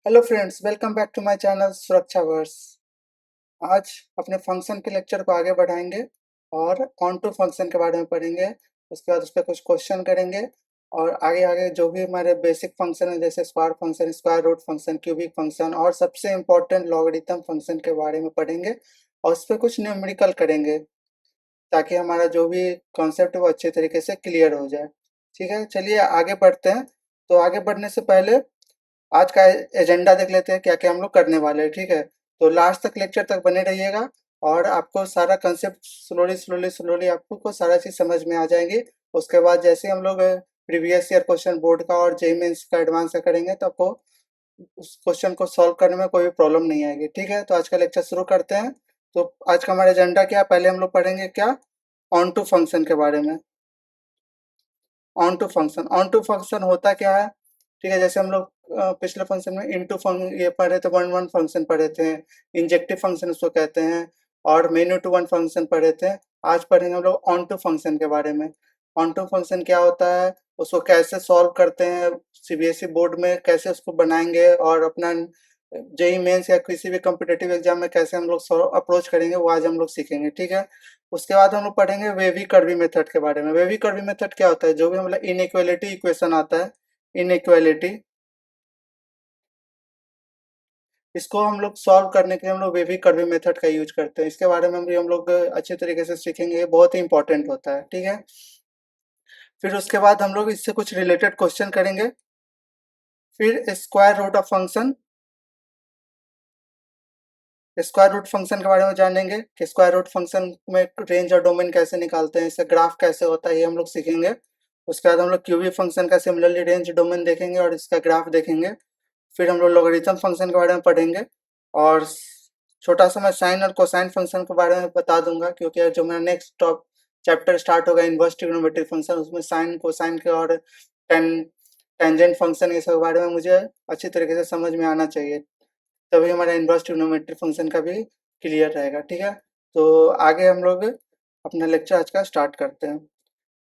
Hello friends, welcome back to my channel Suraksha verse. आज अपने function के लेक्चर को आगे बढ़ाएंगे और ऑन टू फंक्शन के बारे में पढ़ेंगे। उसके बाद उस पर कुछ क्वेश्चन करेंगे और आगे आगे जो भी हमारे बेसिक फंक्शन है जैसे square function, square root function, cubic function और सबसे इम्पोर्टेंट लॉगरिथम फंक्शन के बारे में पढ़ेंगे और उस पर कुछ न्यूमेरिकल करेंगे ताकि हमारा जो भी कॉन्सेप्ट है वो अच्छे तरीके से क्लियर हो जाए। ठीक है, चलिए आगे बढ़ते हैं। तो आगे बढ़ने से पहले आज का एजेंडा देख लेते हैं क्या क्या हम लोग करने वाले हैं। ठीक है, तो लास्ट तक लेक्चर तक बने रहिएगा और आपको सारा कंसेप्ट स्लोली स्लोली स्लोली आपको को सारा चीज़ समझ में आ जाएंगी। उसके बाद जैसे हम लोग प्रीवियस ईयर क्वेश्चन बोर्ड का और जेई मेंस का एडवांस का करेंगे तो आपको उस क्वेश्चन को सॉल्व करने में कोई भी प्रॉब्लम नहीं आएगी। ठीक है, तो आज का लेक्चर शुरू करते हैं। तो आज का हमारा एजेंडा क्या है, पहले हम लोग पढ़ेंगे क्या, ऑन टू फंक्शन के बारे में। ऑन टू फंक्शन होता क्या है? ठीक है, जैसे हम लोग पिछले फंक्शन में इनटू फंक्शन ये पढ़े थे, वन वन फंक्शन पढ़े थे, इंजेक्टिव फंक्शन उसको कहते हैं, और मेनू टू वन फंक्शन पढ़े थे। आज पढ़ेंगे हम लोग ऑन टू फंक्शन के बारे में। ऑन टू फंक्शन क्या होता है, उसको कैसे सॉल्व करते हैं, सीबीएसई बोर्ड में कैसे उसको बनाएंगे और अपना जेई मेंस या किसी भी कॉम्पिटिटिव एग्जाम में कैसे हम लोग अप्रोच करेंगे वो आज हम लोग सीखेंगे। ठीक है, उसके बाद हम लोग पढ़ेंगे वेवी कर्वी मेथड के बारे में। वेवी कर्वी मेथड क्या होता है, जो भी मतलब इनइक्वालिटी इक्वेशन आता है, इनइक्वालिटी, इसको हम लोग सॉल्व करने के लिए हम लोग वेवी कर्वी मेथड का यूज करते हैं। इसके बारे में भी हम लोग अच्छे तरीके से सीखेंगे, ये बहुत ही इंपॉर्टेंट होता है। ठीक है, फिर उसके बाद हम लोग इससे कुछ रिलेटेड क्वेश्चन करेंगे। फिर square root of function, square root function के बारे में जानेंगे कि स्क्वायर रूट फंक्शन में रेंज और डोमेन कैसे निकालते हैं, इसका ग्राफ कैसे होता है, ये हम लोग सीखेंगे। उसके बाद हम लोग क्यूबी फंक्शन का सिमिलरली रेंज डोमेन देखेंगे और इसका ग्राफ देखेंगे। फिर हम लोग लॉगरिथम फंक्शन के बारे में पढ़ेंगे और छोटा सा मैं साइन और कोसाइन फंक्शन के बारे में बता दूंगा, क्योंकि जो मेरा नेक्स्ट टॉप चैप्टर स्टार्ट होगा इनवर्स ट्रिग्नोमेट्री फंक्शन, उसमें साइन कोसाइन के और टेन टेंजेंट फंक्शन ये सब के बारे में मुझे अच्छी तरीके से समझ में आना चाहिए, तभी हमारा इनवर्स ट्रिग्नोमेट्री फंक्शन का भी क्लियर रहेगा। ठीक है, तो आगे हम लोग अपना लेक्चर आज का स्टार्ट करते हैं।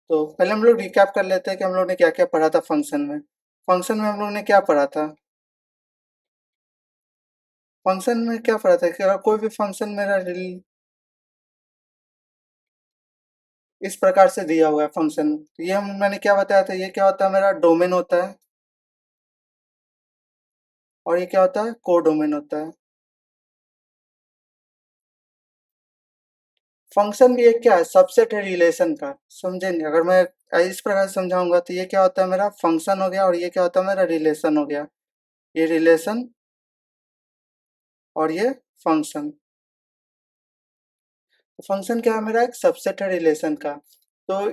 तो पहले हम लोग रिकैप कर लेते हैं कि हम लोग ने क्या क्या पढ़ा था फंक्शन में। फंक्शन में हम लोग ने क्या पढ़ा था, फंक्शन में क्या पढ़ा था कि अगर कोई भी फंक्शन मेरा इस प्रकार से दिया हुआ है फंक्शन, तो ये मैंने क्या बताया था, ये क्या होता है, मेरा डोमेन होता है और ये क्या होता है, को डोमेन होता है। फंक्शन भी एक क्या है, सबसेट है रिलेशन का। समझेंगे, अगर मैं इस प्रकार से समझाऊंगा तो ये क्या होता है, मेरा फंक्शन हो गया और ये क्या होता है, मेरा रिलेशन हो गया। ये रिलेशन और ये फंक्शन। तो फंक्शन क्या है, मेरा एक सबसेट है रिलेशन का। तो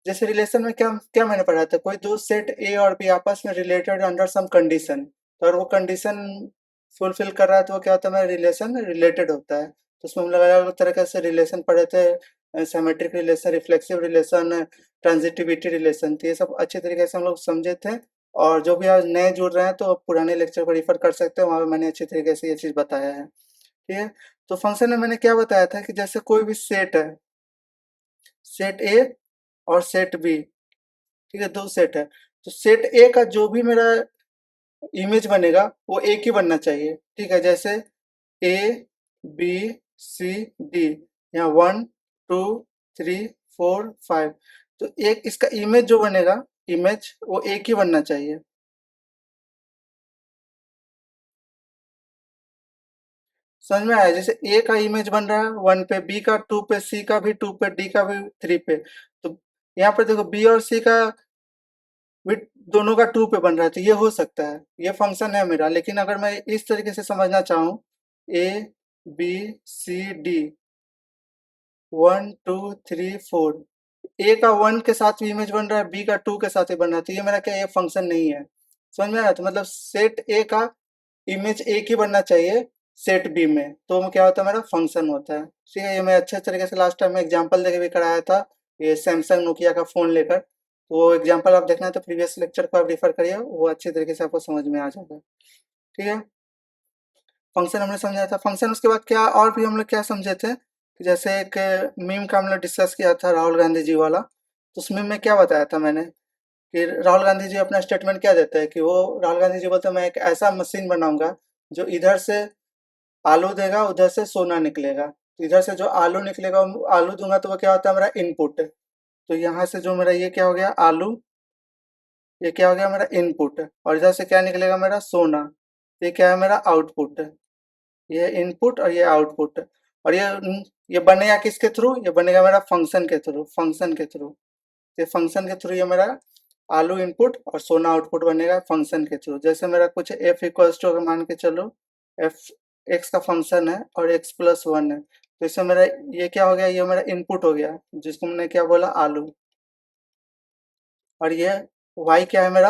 जैसे रिलेशन में क्या क्या मैंने पढ़ा था, कोई दो सेट ए और बी आपस में रिलेटेड अंडर सम कंडीशन, तो अगर वो कंडीशन फुलफिल कर रहा है तो वो क्या होता है, मेरा रिलेशन रिलेटेड होता है। तो उसमें हम लोग अलग अलग तरह से रिलेशन पढ़े थे, symmetric relation, reflexive relation, transitivity relation, तो ये सब अच्छे तरीके से हम लोग समझे थे। और जो भी आज नए जुड़ रहे हैं तो पुराने लेक्चर को रिफर कर सकते हैं, वहाँ पे मैंने अच्छी तरीके से ये चीज़ बताया है। ठीक है, तो फंक्शन में मैंने क्या बताया था कि जैसे कोई भी सेट है, सेट ए और सेट बी, ठीक है, दो सेट है, तो सेट ए का जो भी मेरा इमेज बनेगा वो एक ही बनना चाहिए। ठीक है, जैसे ए बी सी डी, यहाँ 1 2 3 4 5, तो एक इसका इमेज जो बनेगा, इमेज वो एक ही बनना चाहिए। समझ में आया, जैसे ए का इमेज बन रहा है 1 पे, बी का 2 पे, सी का भी 2 पे, डी का भी 3 पे। तो यहाँ पर देखो बी और सी का भी दोनों का 2 पे बन रहा है, तो ये हो सकता है, ये फंक्शन है मेरा। लेकिन अगर मैं इस तरीके से समझना चाहूँ, ए बी सी डी 1 2 3 4, ए का 1 के साथ भी इमेज बन रहा है, बी का 2 के साथ भी बन रहा है, तो ये मेरा क्या, ये फंक्शन नहीं है। समझ में आ रहा है, तो मतलब सेट ए का इमेज एक ही बनना चाहिए सेट बी में, तो वो क्या होता है, मेरा फंक्शन होता है। ठीक है, ये मैं अच्छे तरीके से लास्ट टाइम एग्जांपल देके भी कराया था, ये सैमसंग नोकिया का फ़ोन लेकर, तो वो एग्जांपल आप देखना है तो प्रीवियस लेक्चर को आप रेफर करिए, वो अच्छे तरीके से आपको समझ में आ जाएगा। ठीक है, फंक्शन हमने समझा था। फंक्शन उसके बाद क्या और भी हम लोग क्या समझे थे कि जैसे एक मीम का हम लोग डिस्कस किया था, राहुल गांधी जी वाला, तो उस मीम में क्या बताया था मैंने कि राहुल गांधी जी अपना स्टेटमेंट क्या देते हैं कि वो राहुल गांधी जी बोलते हैं मैं एक ऐसा मशीन बनाऊंगा जो इधर से आलू देगा, उधर से सोना निकलेगा। तो इधर से जो आलू निकलेगा, आलू दूंगा तो वो क्या होता है मेरा इनपुट। तो यहाँ से जो मेरा ये क्या हो गया आलू, ये क्या हो गया मेरा इनपुट, और इधर से क्या निकलेगा मेरा सोना। ये क्या है मेरा आउटपुट। ये इनपुट और ये आउटपुट। और ये बनेगा किसके थ्रू, ये बनेगा मेरा फंक्शन के थ्रू, फंक्शन के थ्रू। ये फंक्शन के थ्रू ये मेरा आलू इनपुट और सोना आउटपुट बनेगा फंक्शन के थ्रू। जैसे मेरा कुछ एफ इक्वल्स टू मान के चलो एफ एक्स का फंक्शन है और एक्स प्लस वन है, तो इसमें मेरा ये क्या हो गया, ये मेरा इनपुट हो गया जिसको मैंने क्या बोला आलू। और ये वाई क्या है मेरा,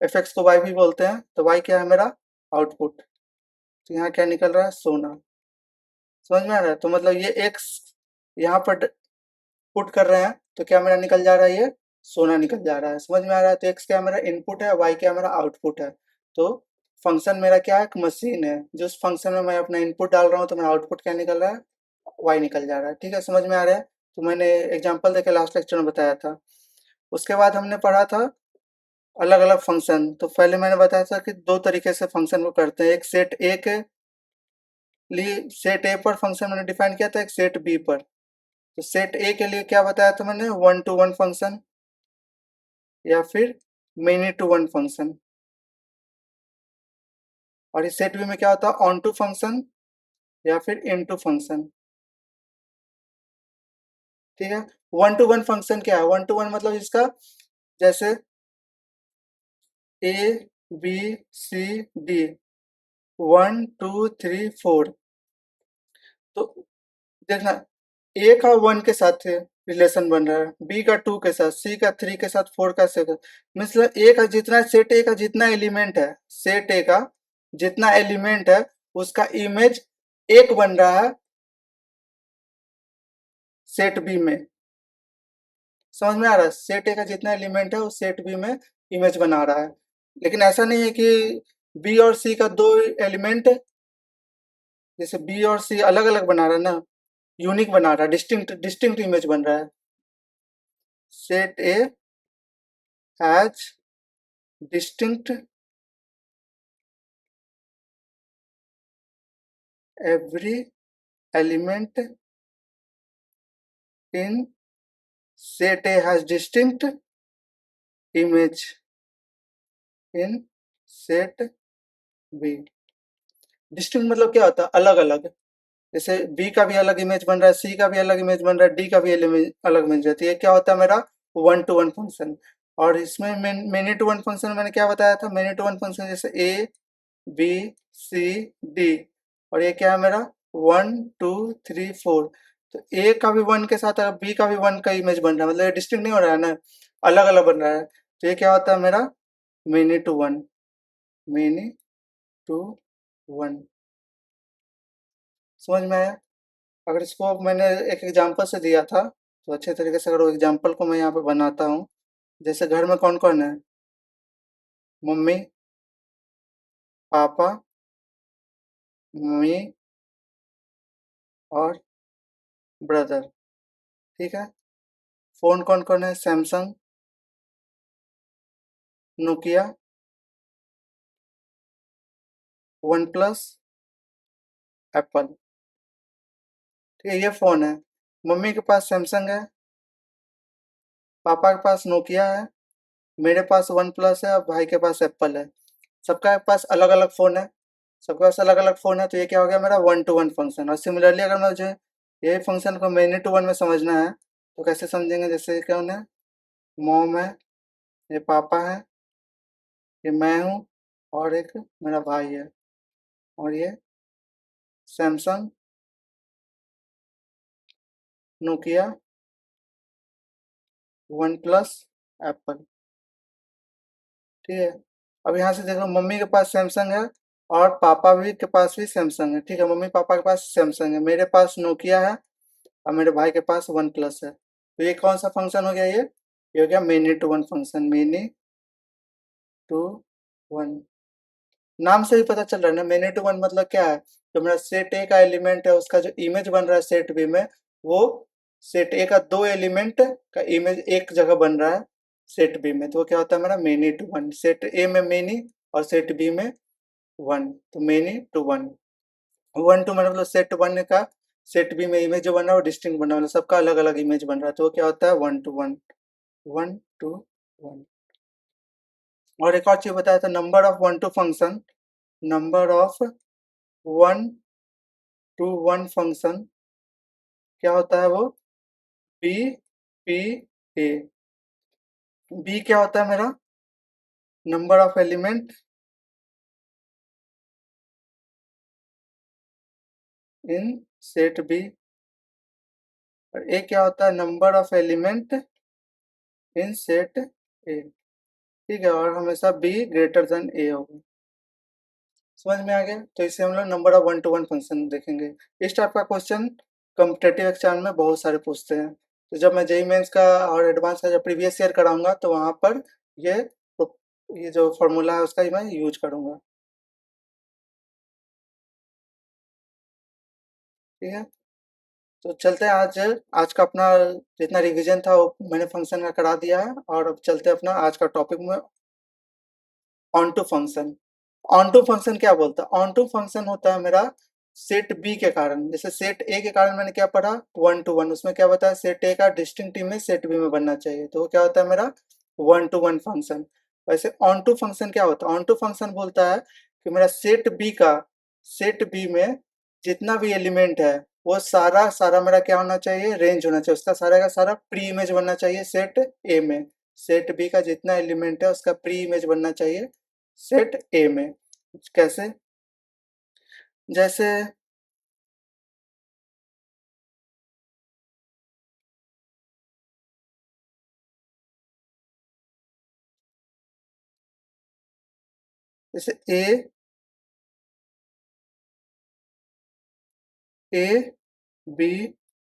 एफ एक्स को वाई भी बोलते हैं, तो वाई क्या है मेरा आउटपुट। तो यहाँ क्या निकल रहा है सोना। समझ में आ रहा है, तो मतलब ये एक्स यहाँ पर पुट कर रहे हैं तो क्या मेरा निकल जा रहा है, ये सोना निकल जा रहा है। समझ में आ रहा है, तो एक्स क्या मेरा इनपुट है, वाई क्या मेरा आउटपुट है। तो फंक्शन मेरा क्या है, एक मशीन है, जो उस फंक्शन में मैं अपना इनपुट डाल रहा हूँ तो मेरा आउटपुट क्या निकल रहा है, वाई निकल जा रहा है। ठीक है, समझ में आ रहा है। तो मैंने एग्जाम्पल देके लास्ट लेक्चर में बताया था। उसके बाद हमने पढ़ा था अलग अलग फंक्शन। तो पहले मैंने बताया था कि दो तरीके से फंक्शन को करते हैं, एक सेट ए के लिए, सेट ए पर फंक्शन मैंने डिफाइन किया था, एक सेट बी पर। तो सेट ए के लिए क्या बताया था मैंने, वन टू वन फंक्शन या फिर मेनी टू वन फंक्शन। और इस सेट बी में क्या होता है, ऑन टू फंक्शन या फिर इन टू फंक्शन। ठीक है, वन टू वन फंक्शन क्या है, वन टू वन मतलब इसका जैसे A B C D, one two three four. तो देखना, ए का वन के साथ रिलेशन बन रहा है, बी का टू के साथ, सी का थ्री के साथ, फोर का सेवन। मतलब ए का जितना सेट ए का जितना एलिमेंट है, सेट ए का जितना एलिमेंट है उसका इमेज एक बन रहा है सेट बी में। समझ में आ रहा है, सेट ए का जितना एलिमेंट है वो सेट बी में इमेज बना रहा है। लेकिन ऐसा नहीं है कि बी और सी का दो एलिमेंट, जैसे बी और सी अलग अलग बना रहा है ना, यूनिक बना रहा है, डिस्टिंक्ट डिस्टिंक्ट इमेज बन रहा है। Set A has distinct every element in set A has distinct image in set B। Distinct मतलब क्या होता है, अलग अलग। जैसे बी का भी अलग इमेज बन रहा है, सी का भी अलग इमेज बन रहा है, डी का भी अलग इमेज रहती है। क्या होता है मेरा वन टू वन फंक्शन। और इसमें मेनी टू वन फंक्शन मैंने क्या बताया था, मेनी टू वन फंक्शन जैसे ए बी सी डी, और ये क्या है मेरा वन टू थ्री फोर। तो ए का भी वन के साथ अगर बी का भी वन का इमेज बन रहा है, मतलब ये डिस्टिंक्ट नहीं हो रहा है ना, अलग अलग बन रहा है। तो ये क्या होता है मेरा many to one, many to one. समझ में आया। अगर इसको मैंने एक एग्जांपल से दिया था तो अच्छे तरीके से अगर वो एग्जांपल को मैं यहाँ पे बनाता हूँ। जैसे घर में कौन कौन है, मम्मी पापा मम्मी और ब्रदर। ठीक है, फोन कौन कौन है, Samsung, Nokia, one plus, Apple. ठीक है, ये फोन है। मम्मी के पास सैमसंग है, पापा के पास नोकिया है, मेरे पास वन प्लस है और भाई के पास एप्पल है। सबका पास अलग अलग फ़ोन है, सबके पास अलग अलग फ़ोन है। तो ये क्या हो गया मेरा वन टू वन फंक्शन। और सिमिलरली अगर मुझे यही फंक्शन को मेनी टू वन में समझना है तो कैसे समझेंगे, जैसे ये कौन है, मॉम है, ये पापा है, ये मैं हूँ, और एक मेरा भाई है, और ये Samsung, Nokia, one plus, Apple. ठीक है, अब यहाँ से देखो मम्मी के पास सैमसंग है और पापा भी के पास भी सैमसंग है। ठीक है, मम्मी पापा के पास सैमसंग है, मेरे पास नोकिया है और मेरे भाई के पास वन प्लस है। तो ये कौन सा फंक्शन हो गया, ये हो गया many to one function, many to one. नाम से ही पता चल रहा है ना, मेनी टू वन मतलब क्या है, जो मेरा सेट ए का एलिमेंट है उसका जो इमेज बन रहा है सेट बी में, वो सेट ए का दो एलिमेंट का इमेज एक जगह बन रहा है, सेट बी में, तो वो क्या होता है मेरा many to one. Set A में मेनी और सेट बी में वन, तो many to one. One two मतलब सेट वन का सेट बी में इमेज जो बन रहा है वो डिस्टिंक्ट बन रहा है, मतलब सबका अलग अलग इमेज बन रहा है, तो वो क्या होता है one two one, one to one. और एक और चीज बताया था, number of one two function, number of one two one function क्या होता है वो बी पी ए। बी क्या होता है मेरा number of element in set B, और ए क्या होता है number of element in set A. ठीक है, और हमेशा बी ग्रेटर देन ए होगा। समझ में आ गया? तो इससे हम लोग number of one two one function देखेंगे। इस टाइप का क्वेश्चन कॉम्पिटेटिव एग्जाम में बहुत सारे पूछते हैं, तो जब मैं जेई मेंस का और एडवांस का जब प्रीवियस ईयर कराऊंगा तो वहां पर ये ये जो फॉर्मूला है उसका ही मैं यूज करूंगा। ठीक है, तो चलते हैं। आज आज का अपना जितना रिवीजन था वो मैंने फंक्शन का करा दिया है, और अब चलते हैं अपना आज का टॉपिक में, onto function. Onto function क्या बोलता है? ऑन टू फंक्शन होता है मेरा सेट बी के कारण, जैसे सेट ए के कारण मैंने क्या पढ़ा वन टू वन, उसमें क्या बताया सेट ए का डिस्टिंक्ट इमेज सेट बी में बनना चाहिए, तो वो क्या होता है मेरा वन टू वन फंक्शन। वैसे ऑन टू फंक्शन क्या होता है? ऑन टू फंक्शन बोलता है कि मेरा सेट बी में जितना भी एलिमेंट है वो सारा सारा मेरा क्या होना चाहिए रेंज होना चाहिए, उसका सारा का सारा प्री इमेज बनना चाहिए सेट ए में। सेट बी का जितना एलिमेंट है उसका प्री इमेज बनना चाहिए सेट ए में। कैसे? जैसे जैसे A B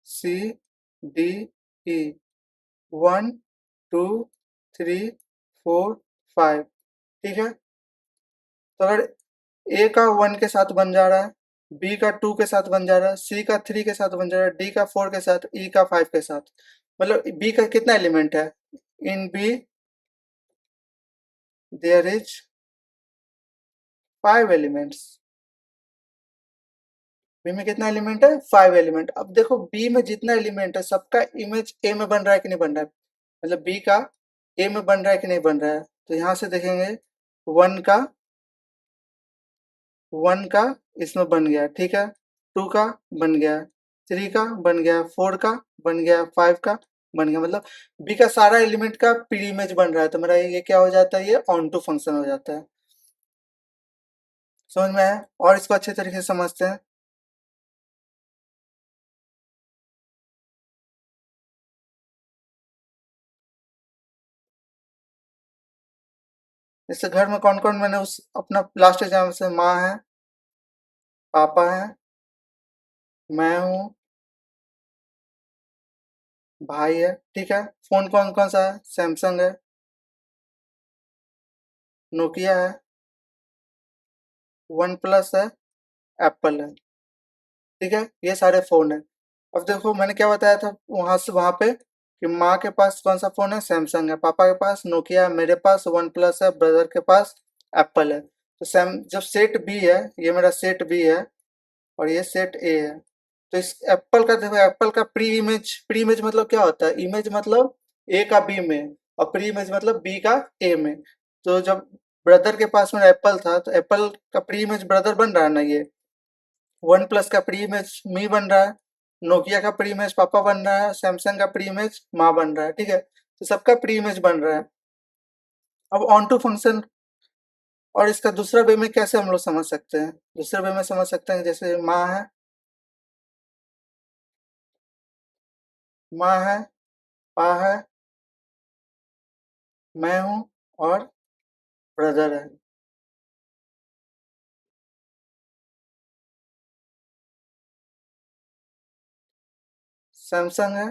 C D E, one two three four five. ठीक है, तो अगर ए का वन के साथ बन जा रहा है, बी का टू के साथ बन जा रहा है, सी का थ्री के साथ बन जा रहा है, डी का फोर के साथ, ई का फाइव के साथ, मतलब बी का कितना एलिमेंट है? In B there is five elements. B में कितना एलिमेंट है? Five element. अब देखो बी में जितना एलिमेंट है सबका इमेज ए में बन रहा है कि नहीं बन रहा है, मतलब बी का ए में बन रहा है कि नहीं बन रहा है, तो यहाँ से देखेंगे वन का वन का इसमें बन गया, ठीक है, टू का बन गया, थ्री का बन गया, फोर का बन गया, फाइव का बन गया, मतलब बी का सारा एलिमेंट का प्री इमेज बन रहा है, तो मेरा ये क्या हो जाता है? ये ऑन टू फंक्शन हो जाता है। समझ में आया? और इसको अच्छे तरीके से समझते हैं। जैसे घर में कौन कौन, मैंने उस अपना लास्ट एग्जाम से माँ है, पापा है, मैं हूँ, भाई है। ठीक है, फोन कौन कौन सा है? सैमसंग है, नोकिया है, वन प्लस है, एप्पल है। ठीक है, ये सारे फोन है। अब देखो मैंने क्या बताया था वहां से वहां पे कि माँ के पास कौन सा फोन है? सैमसंग है, पापा के पास नोकिया है, मेरे पास वन प्लस है, ब्रदर के पास एप्पल है। तो सैम जब सेट बी है, ये मेरा सेट बी है और ये सेट ए है, तो इस एप्पल का देखो, एप्पल का प्री इमेज मतलब क्या होता है? इमेज मतलब ए का बी में, और प्री इमेज मतलब बी का ए में। तो जब ब्रदर के पास में एप्पल था तो एप्पल का प्री इमेज ब्रदर बन रहा है ना, ये वन प्लस का प्री इमेज मी बन रहा है, नोकिया का प्री इमेज पापा बन रहा है, सैमसंग का प्री इमेज माँ बन रहा है। ठीक है, तो सबका प्री इमेज बन रहा है। अब ऑन टू फंक्शन, और इसका दूसरा वे में कैसे हम लोग समझ सकते हैं? दूसरे वे में समझ सकते हैं, जैसे माँ है, पा है, मैं हूँ, और ब्रदर है। सैमसंग है,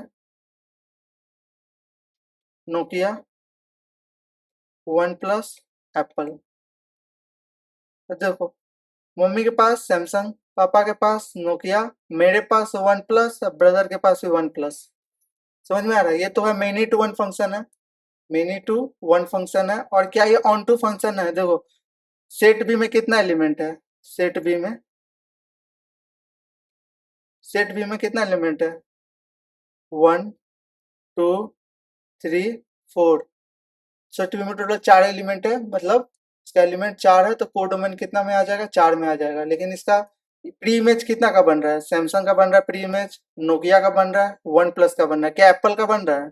नोकिया, वन प्लस, एप्पल। तो देखो मम्मी के पास सैमसंग, पापा के पास नोकिया, मेरे पास वन प्लस, ब्रदर के पास भी वन प्लस। समझ में आ रहा है? ये तो है मेनी टू वन फंक्शन है। मेनी टू वन फंक्शन है। और क्या ये ऑन टू फंक्शन है? देखो सेट बी में कितना एलिमेंट है? सेट बी में कितना एलिमेंट है? 1 2 3 4। सेट बी में टोटल 4 एलिमेंट है, मतलब इसका एलिमेंट 4 है, तो कोडोमेन कितना में आ जाएगा? 4 में आ जाएगा। लेकिन इसका प्री इमेज कितना का बन रहा है? सैमसंग का बन रहा है प्री इमेज, नोकिया का बन रहा है, वन प्लस का बन रहा है। क्या एप्पल का बन रहा है?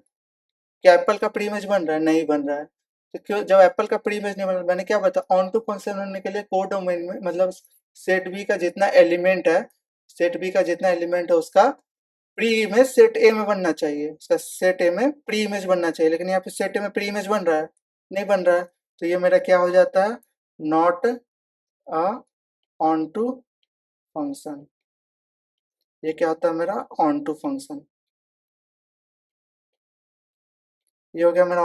क्या एप्पल का प्री इमेज बन रहा है? नहीं बन रहा है। तो क्यों? जब एप्पल का प्री इमेज नहीं बन रहा, मैंने क्या बताया, ऑन टू फंक्शन होने के लिए कोडोमेन में मतलब सेट बी का जितना एलिमेंट है, सेट बी का जितना एलिमेंट है उसका प्री इमेज सेट ए में बनना चाहिए, उसका सेट ए में प्री इमेज बनना चाहिए। लेकिन यहाँ पे सेट ए में प्री इमेज बन रहा है? नहीं बन रहा है। तो ये मेरा क्या हो जाता है? Not a onto function. ये क्या होता है मेरा? Onto function. ये हो गया मेरा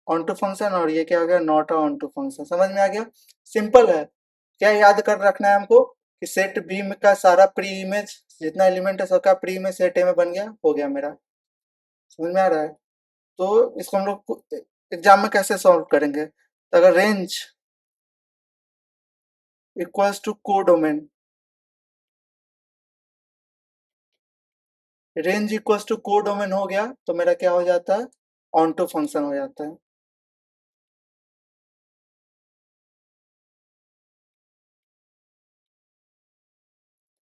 ऑन टू फंक्शन, और ये क्या हो गया? Not onto function. समझ में आ गया? सिंपल है। क्या याद कर रखना है हमको कि सेट बी में का सारा प्री इमेज जितना एलिमेंट है सबका प्री इमेज सेट ए में बन गया, हो गया मेरा। समझ में आ रहा है? तो इसको हम लोग एग्जाम में कैसे सॉल्व करेंगे? तो अगर range equals to codomain, range equals to codomain हो गया तो मेरा क्या हो जाता है? ऑन टू फंक्शन हो जाता है।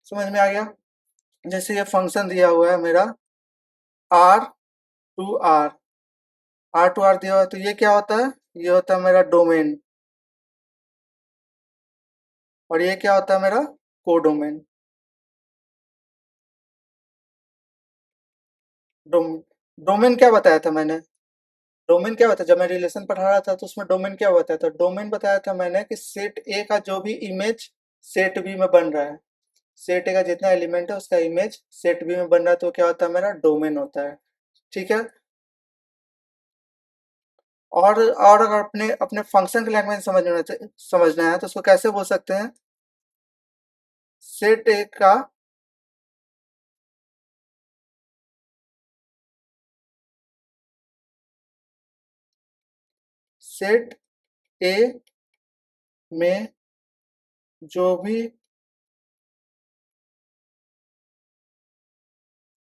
समझ में आ गया? जैसे ये फंक्शन दिया हुआ है मेरा R to R, R to R दिया हुआ है, तो ये क्या होता है? ये होता है मेरा डोमेन। और ये क्या होता है मेरा? कोडोमेन। डोम डोमेन क्या बताया था मैंने? डोमेन क्या बताया जब मैं रिलेशन पढ़ा रहा था, तो उसमें डोमेन क्या बताया था? डोमेन बताया था मैंने कि सेट ए का जो भी इमेज सेट बी में बन रहा है, सेट ए का जितना एलिमेंट है उसका इमेज सेट बी में बन रहा है, तो क्या होता है? मेरा डोमेन होता है। ठीक है। और अगर अपने अपने फंक्शन की लैंग्वेज समझना है तो उसको कैसे बोल सकते हैं? सेट ए का सेट ए में जो भी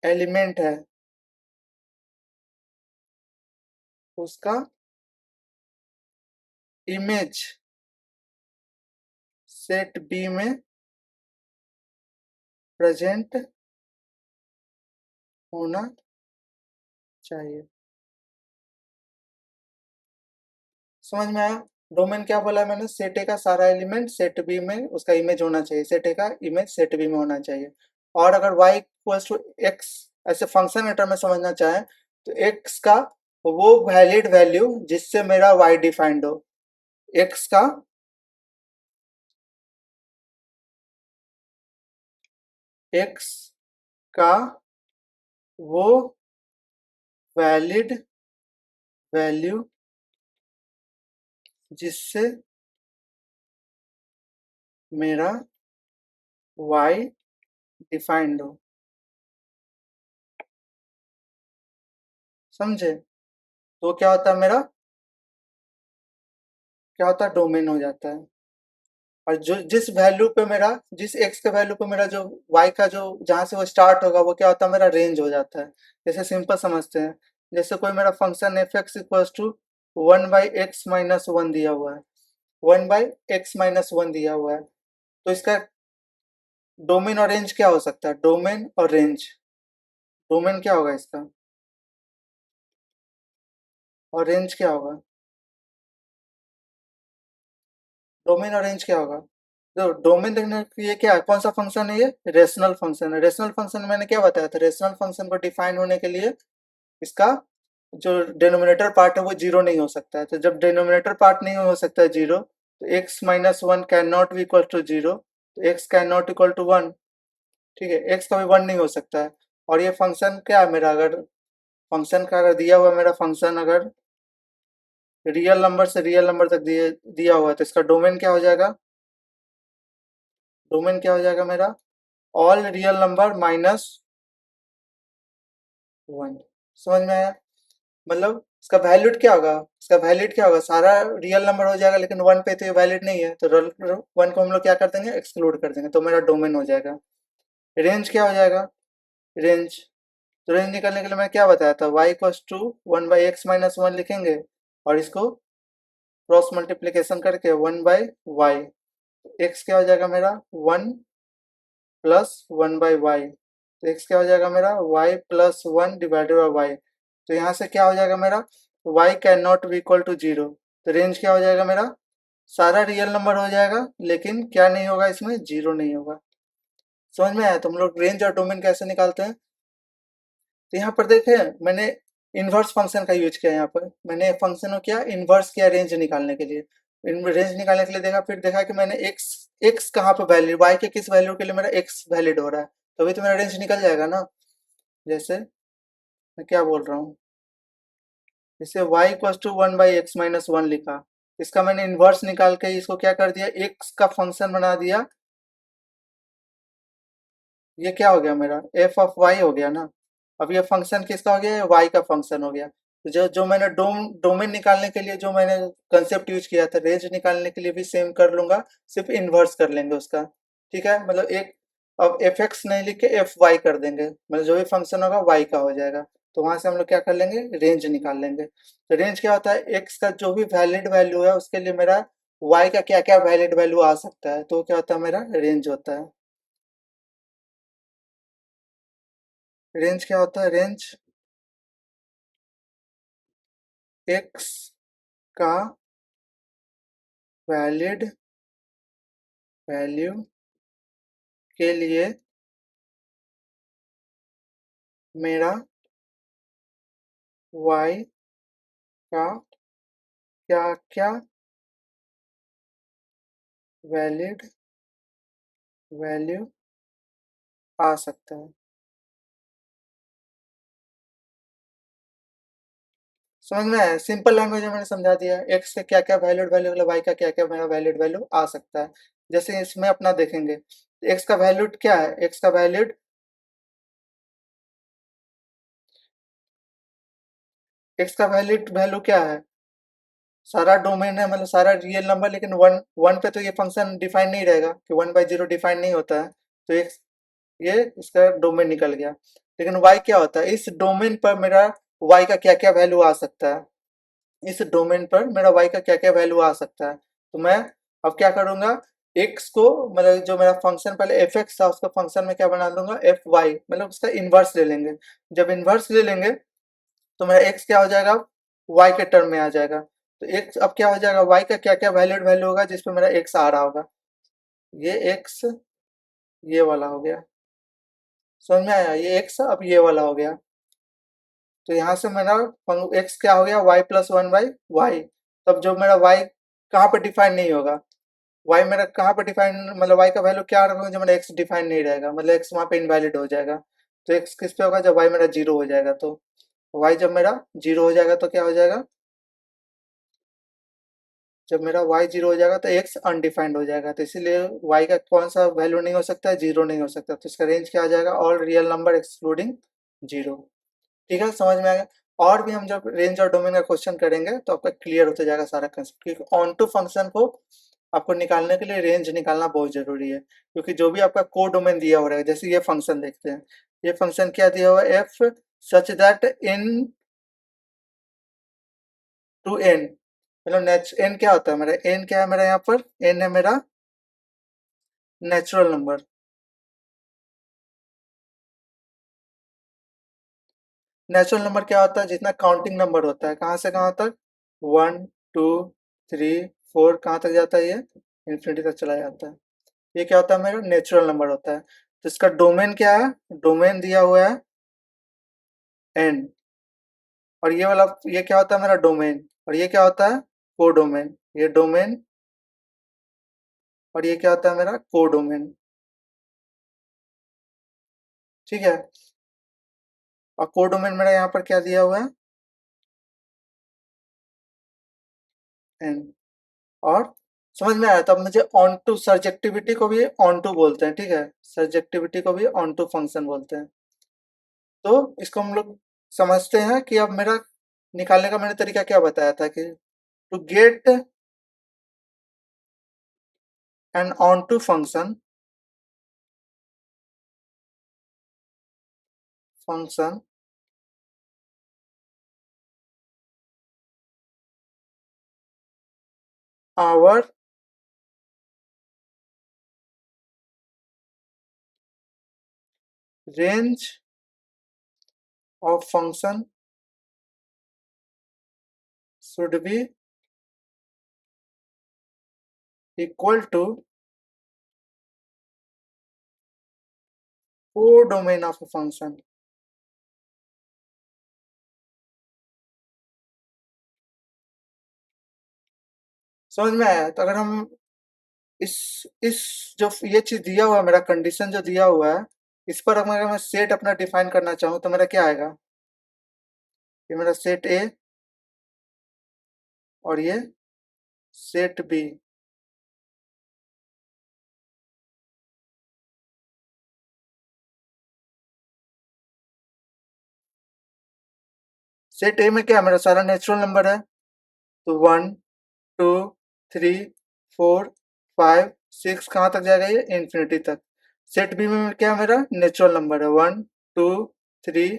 एलिमेंट है उसका इमेज सेट बी में प्रेजेंट होना चाहिए। समझ में आया? डोमेन क्या बोला है मैंने? सेट ए का सारा एलिमेंट सेट बी में उसका इमेज होना चाहिए, सेट ए का इमेज सेट बी में होना चाहिए। और अगर y इक्वल्स टू एक्स ऐसे फंक्शन मैटर में समझना चाहें तो x का वो वैलिड वैल्यू जिससे मेरा y डिफाइंड हो, x का x का वो वैलिड वैल्यू जिससे मेरा y डिफाइंड हो। समझे? तो क्या होता है मेरा? क्या होता है? डोमेन हो जाता है। और जो जिस वैल्यू पे मेरा जिस एक्स के वैल्यू पे मेरा जो वाई का जो जहाँ से वो स्टार्ट होगा वो क्या होता है? मेरा रेंज हो जाता है। जैसे सिंपल समझते हैं, जैसे कोई मेरा function F X equals to 1/x-1 दिया हुआ है, 1/x-1 दिया हुआ है, तो इसका डोमेन और रेंज क्या हो सकता है? डोमेन और रेंज, डोमेन क्या होगा इसका और रेंज क्या होगा? डोमेन और रेंज क्या होगा? तो डोमेन देखने के लिए क्या है? कौन सा फंक्शन है? ये रेशनल फंक्शन है। रेशनल फंक्शन मैंने क्या बताया था? रेशनल फंक्शन को डिफाइन होने के लिए इसका जो डिनोमिनेटर पार्ट है वो जीरो नहीं हो सकता है। तो जब डिनोमिनेटर पार्ट नहीं हो सकता है जीरो, तो x-1 can not be equal to zero, तो x can not equal to one. ठीक है, x कभी वन नहीं हो सकता है। और ये फंक्शन क्या है मेरा? अगर फंक्शन का अगर दिया हुआ मेरा फंक्शन अगर रियल नंबर से रियल नंबर तक दिया हुआ है तो इसका डोमेन क्या हो जाएगा? डोमेन क्या हो जाएगा मेरा? All real number minus one. समझ में आया? मतलब इसका वैल्यूड क्या होगा, इसका वैलिड क्या होगा, सारा रियल नंबर हो जाएगा, लेकिन 1 पे तो ये वैलिड नहीं है, तो 1 को हम लोग क्या कर देंगे, एक्सक्लूड कर देंगे, तो मेरा डोमेन हो जाएगा। रेंज क्या हो जाएगा, रेंज, तो रेंज निकालने के लिए मैं क्या बताया था, y इक्वल्स टू 1/x-1 लिखेंगे, और इसको क्रॉस मल्टीप्लीकेशन करके 1/y, x क्या हो जाएगा मेरा 1 प्लस 1/y, तो x क्या हो जाएगा मेरा y plus 1 divided by Y, तो यहाँ से क्या हो जाएगा मेरा y can not be equal to 0, तो रेंज क्या हो जाएगा मेरा, सारा रियल नंबर हो जाएगा, लेकिन क्या नहीं होगा, इसमें 0 नहीं होगा। समझ में आया, तो हम लोग रेंज और डोमेन कैसे निकालते हैं, तो यहाँ पर देखें मैंने इन्वर्स फंक्शन का यूज किया, यहाँ पर मैंने फंक्शन को किया इन्वर्स किया रेंज निकालने के लिए, रेंज निकालने के लिए देखा, फिर देखा कि मैंने x x कहाँ पे वैलिड, y के किस वैल्यू के लिए मेरा x वैलिड हो रहा है, तभी तो मेरा रेंज निकल जाएगा ना। जैसे मैं क्या बोल रहा हूँ, जैसे y इक्वल्स टू 1/x-1 लिखा, इसका मैंने इन्वर्स निकाल के इसको क्या कर दिया, x का फंक्शन बना दिया, ये क्या हो गया मेरा f ऑफ y हो गया ना। अब ये फंक्शन किसका हो गया, y का फंक्शन हो गया, तो जो मैंने डोमेन निकालने के लिए जो मैंने कंसेप्ट यूज किया था, रेंज निकालने के लिए भी सेम कर लूंगा, सिर्फ इन्वर्स कर लेंगे उसका, ठीक है, मतलब एक, अब एफ एक्स नहीं लिख के एफ वाई कर देंगे, मतलब जो भी फंक्शन होगा y का हो जाएगा, तो वहां से हम लोग क्या कर लेंगे, रेंज निकाल लेंगे। तो रेंज क्या होता है, x का जो भी वैलिड वैल्यू है उसके लिए मेरा y का क्या क्या वैलिड वैल्यू आ सकता है, तो क्या होता है मेरा रेंज होता है। रेंज क्या होता है, रेंज x का वैलिड वैल्यू के लिए मेरा y का क्या क्या वैलिड वैल्यू आ सकता है। समझ में आया, सिंपल लैंग्वेज में मैंने समझा दिया, x का क्या क्या वैलिड वैल्यू मतलब y का क्या क्या मेरा वैलिड वैल्यू आ सकता है। जैसे इसमें अपना देखेंगे, x का वैल्यूड क्या है, x का वैल्यूड, x का वैलिड वैल्यू क्या है, सारा डोमेन है, मतलब सारा रियल नंबर, लेकिन वन वन पे तो ये फंक्शन डिफाइन नहीं रहेगा कि 1/0 डिफाइन नहीं होता है, तो x ये इसका डोमेन निकल गया। लेकिन y क्या होता है, इस डोमेन पर मेरा y का क्या क्या वैल्यू आ सकता है, इस डोमेन पर मेरा y का क्या क्या वैल्यू आ सकता है, तो मैं अब क्या करूंगा, x को, मतलब जो मेरा फंक्शन पहले एफ एक्स था उसका फंक्शन में क्या बना लूंगा एफ वाई, मतलब उसका इन्वर्स ले लेंगे, जब इन्वर्स ले लेंगे तो मेरा x क्या हो जाएगा, y के टर्म में आ जाएगा, तो x अब क्या हो जाएगा, y का क्या क्या वैलिड वैल्यू होगा जिसपे मेरा x आ रहा होगा, ये x ये वाला हो गया, समझ में आया, ये x अब ये वाला हो गया, तो यहाँ से मेरा x क्या हो गया, y प्लस 1/y, तब जो मेरा y कहाँ पर डिफाइन नहीं होगा, y मेरा कहाँ पर डिफाइन, मतलब y का वैल्यू क्या रखूंगा जब मेरा x डिफाइन नहीं रहेगा, मतलब x वहाँ पे इनवैलिड हो जाएगा, तो x किस पे होगा, जब y मेरा 0 हो जाएगा, तो y जब मेरा 0 हो जाएगा तो क्या हो जाएगा, जब मेरा y 0 हो जाएगा तो x अनडिफाइंड हो जाएगा, तो इसीलिए y का कौन सा वैल्यू नहीं हो सकता है, 0 नहीं हो सकता, तो इसका रेंज क्या आ जाएगा, ऑल रियल नंबर एक्सक्लूडिंग 0। ठीक है, समझ में आ गया। और भी हम जब रेंज और डोमेन का क्वेश्चन करेंगे तो आपका क्लियर होता जाएगा सारा कंसेप्ट, क्योंकि ऑन टू फंक्शन को आपको निकालने के लिए रेंज निकालना बहुत जरूरी है, क्योंकि जो भी आपका को डोमेन दिया हो रहा है, जैसे ये फंक्शन देखते हैं, ये फंक्शन क्या दिया हुआ है, F such that into N, मतलब एन क्या होता है मेरा, एन क्या है मेरा, यहाँ पर एन है मेरा नेचुरल नंबर, नेचुरल नंबर क्या होता है, जितना काउंटिंग नंबर होता है, कहाँ से कहाँ तक, 1 2 3 4 कहाँ तक जाता है, ये इन्फिनिटी तक चला जाता है, ये क्या होता है मेरा नेचुरल नंबर होता है। तो इसका डोमेन क्या है, डोमेन दिया हुआ है एन, और ये वाला ये क्या होता है मेरा डोमेन, और ये क्या होता है को डोमेन, ये डोमेन, और ये क्या होता है मेरा को डोमेन, ठीक है, और को डोमेन मेरा यहाँ पर क्या दिया हुआ है एन, और समझ में आया, तब मुझे ऑन टू सर्जेक्टिविटी को भी ऑन टू बोलते हैं, ठीक है, सर्जेक्टिविटी को भी ऑन टू फंक्शन बोलते हैं। तो इसको हम लोग समझते हैं कि अब मेरा निकालने का मैंने तरीका क्या बताया था कि to get N onto function our range of function should be equal to codomain of a function। समझ में आया? तो अगर हम इस इस जो ये चीज दिया हुआ है, मेरा कंडीशन जो दिया हुआ है, इस पर अगर मैं सेट अपना डिफाइन करना चाहूँ तो मेरा क्या आएगा? ये मेरा सेट ए और ये सेट बी। सेट ए में क्या है? मेरा सारा नेचुरल नंबर है, तो 1 2 3 4 5 6 कहाँ तक जाएगा? ये इन्फिनिटी तक। सेट बी में क्या है? मेरा नेचुरल नंबर है 1 2 3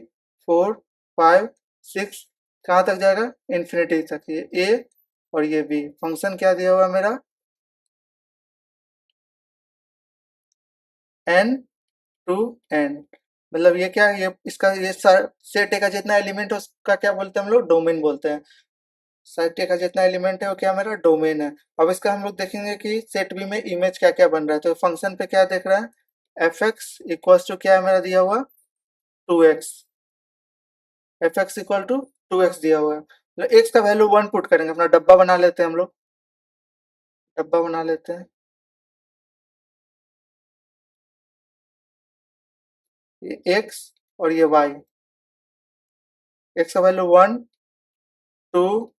4 5 6 कहाँ तक जाएगा? इन्फिनिटी तक। ये ए और ये बी। फंक्शन क्या दिया हुआ है मेरा? N to N. मतलब ये क्या है? ये इसका ये सेट ए का जितना एलिमेंट है उसका क्या बोलते हैं हम लोग? डोमेन बोलते हैं। सेट ए का जितना एलिमेंट है वो क्या मेरा? डोमेन है। अब इसका हम लोग देखेंगे कि सेट बी में इमेज क्या क्या बन रहा है। तो फंक्शन पे क्या देख रहा है? एफ एक्स इक्वल टू क्या है मेरा दिया हुआ? 2x। F x equal to 2x दिया हुआ है। मतलब एक्स का वैल्यू 1 पुट करेंगे। अपना डब्बा बना लेते हैं हम लोग, डब्बा बना लेते हैं। ये एक्स और ये वाई। एक्स का वैल्यू 1 2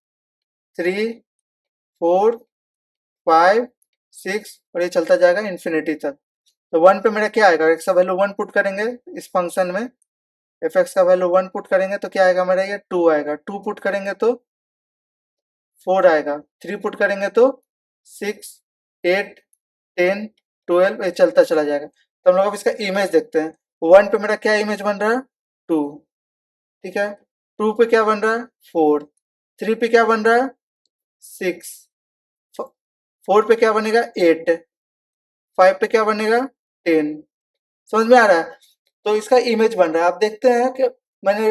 3 4 5 6 और ये चलता जाएगा इन्फिनिटी तक। तो 1 पे मेरा क्या आएगा? एक्स का वैल्यू 1 पुट करेंगे इस फंक्शन में। एफ एक्स का वैल्यू 1 पुट करेंगे तो क्या आएगा मेरा? ये 2 आएगा। 2 पुट करेंगे तो 4 आएगा। 3 पुट करेंगे तो 6 8 10 12 ये चलता चला जाएगा। तो हम लोग अब इसका इमेज देखते हैं। 1 पे मेरा क्या इमेज बन रहा है? 2। ठीक है। 2 पे क्या बन रहा है? 4। 3 पे क्या बन रहा है? 6। 4 पे क्या बनेगा? 8। 5 पे क्या बनेगा? 10। समझ में आ रहा है? तो इसका इमेज बन रहा है। आप देखते हैं कि मैंने